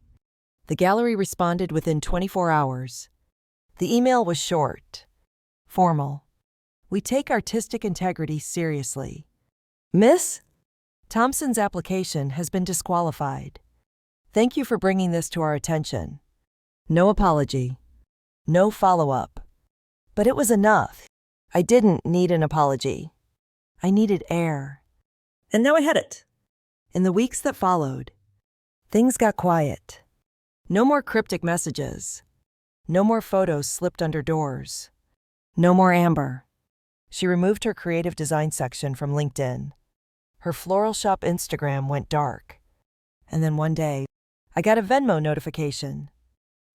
The gallery responded within 24 hours. The email was short, formal. "We take artistic integrity seriously. Miss Thompson's application has been disqualified. Thank you for bringing this to our attention. No apology. No follow-up. But it was enough. I didn't need an apology. I needed air. And now I had it." In the weeks that followed, things got quiet. No more cryptic messages. No more photos slipped under doors. No more Amber. She removed her creative design section from LinkedIn. Her floral shop Instagram went dark. And then one day, I got a Venmo notification.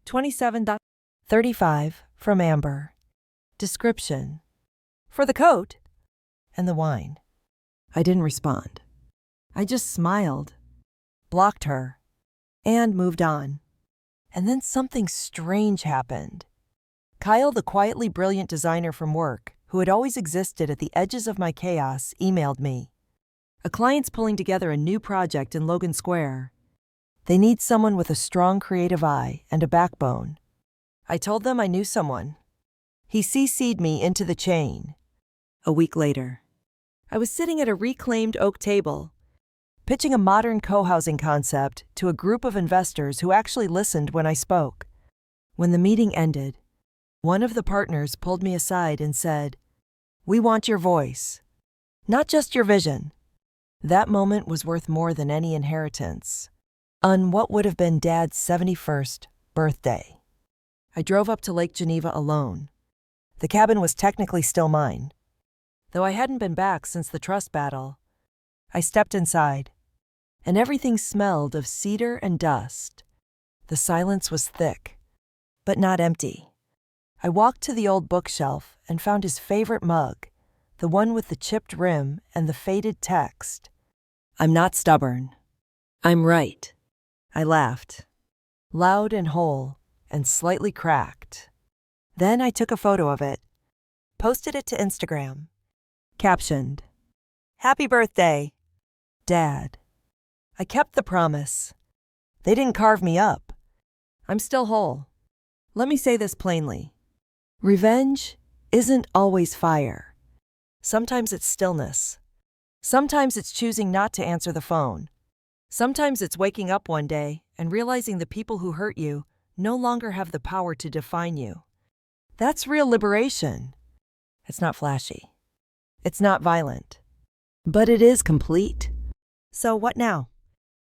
$27.35 from Amber. Description: for the coat and the wine. I didn't respond. I just smiled, blocked her, and moved on. And then something strange happened. Kyle, the quietly brilliant designer from work, who had always existed at the edges of my chaos, emailed me. A client's pulling together a new project in Logan Square. They need someone with a strong creative eye and a backbone. I told them I knew someone. He CC'd me into the chain. A week later, I was sitting at a reclaimed oak table, pitching a modern co-housing concept to a group of investors who actually listened when I spoke. When the meeting ended, one of the partners pulled me aside and said, "We want your voice, not just your vision." That moment was worth more than any inheritance. On what would have been Dad's 71st birthday, I drove up to Lake Geneva alone. The cabin was technically still mine. Though I hadn't been back since the trust battle, I stepped inside, and everything smelled of cedar and dust. The silence was thick, but not empty. I walked to the old bookshelf and found his favorite mug, the one with the chipped rim and the faded text. "I'm not stubborn. I'm right." I laughed, loud and whole and slightly cracked. Then I took a photo of it, posted it to Instagram, captioned, "Happy birthday, Dad." I kept the promise. They didn't carve me up. I'm still whole. Let me say this plainly. Revenge isn't always fire. Sometimes it's stillness. Sometimes it's choosing not to answer the phone. Sometimes it's waking up one day and realizing the people who hurt you no longer have the power to define you. That's real liberation. It's not flashy. It's not violent. But it is complete. So what now?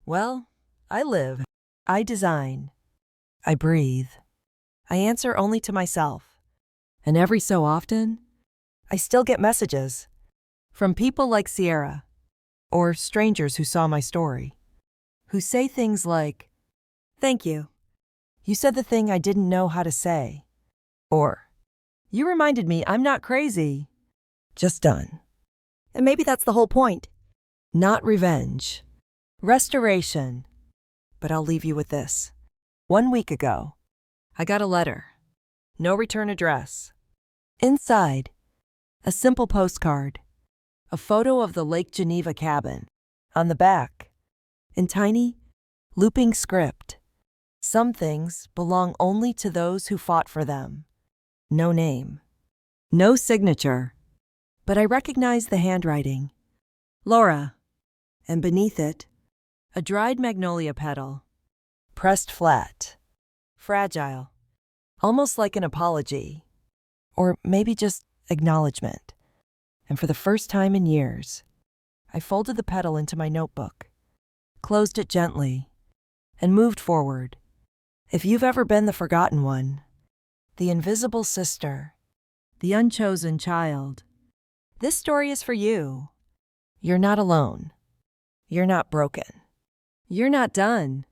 Well, I live. I design. I breathe. I answer only to myself. And every so often, I still get messages from people like Sierra, or strangers who saw my story, who say things like, "Thank you. You said the thing I didn't know how to say." Or, "You reminded me I'm not crazy. Just done." And maybe that's the whole point. Not revenge. Restoration. But I'll leave you with this. 1 week ago, I got a letter. No return address. Inside, a simple postcard. A photo of the Lake Geneva cabin. On the back, in tiny, looping script, "Some things belong only to those who fought for them." No name. No signature. But I recognize the handwriting. Laura. And beneath it, a dried magnolia petal. Pressed flat. Fragile. Almost like an apology. Or maybe just acknowledgement. And for the first time in years, I folded the petal into my notebook, closed it gently, and moved forward. If you've ever been the forgotten one, the invisible sister, the unchosen child, this story is for you. You're not alone. You're not broken. You're not done.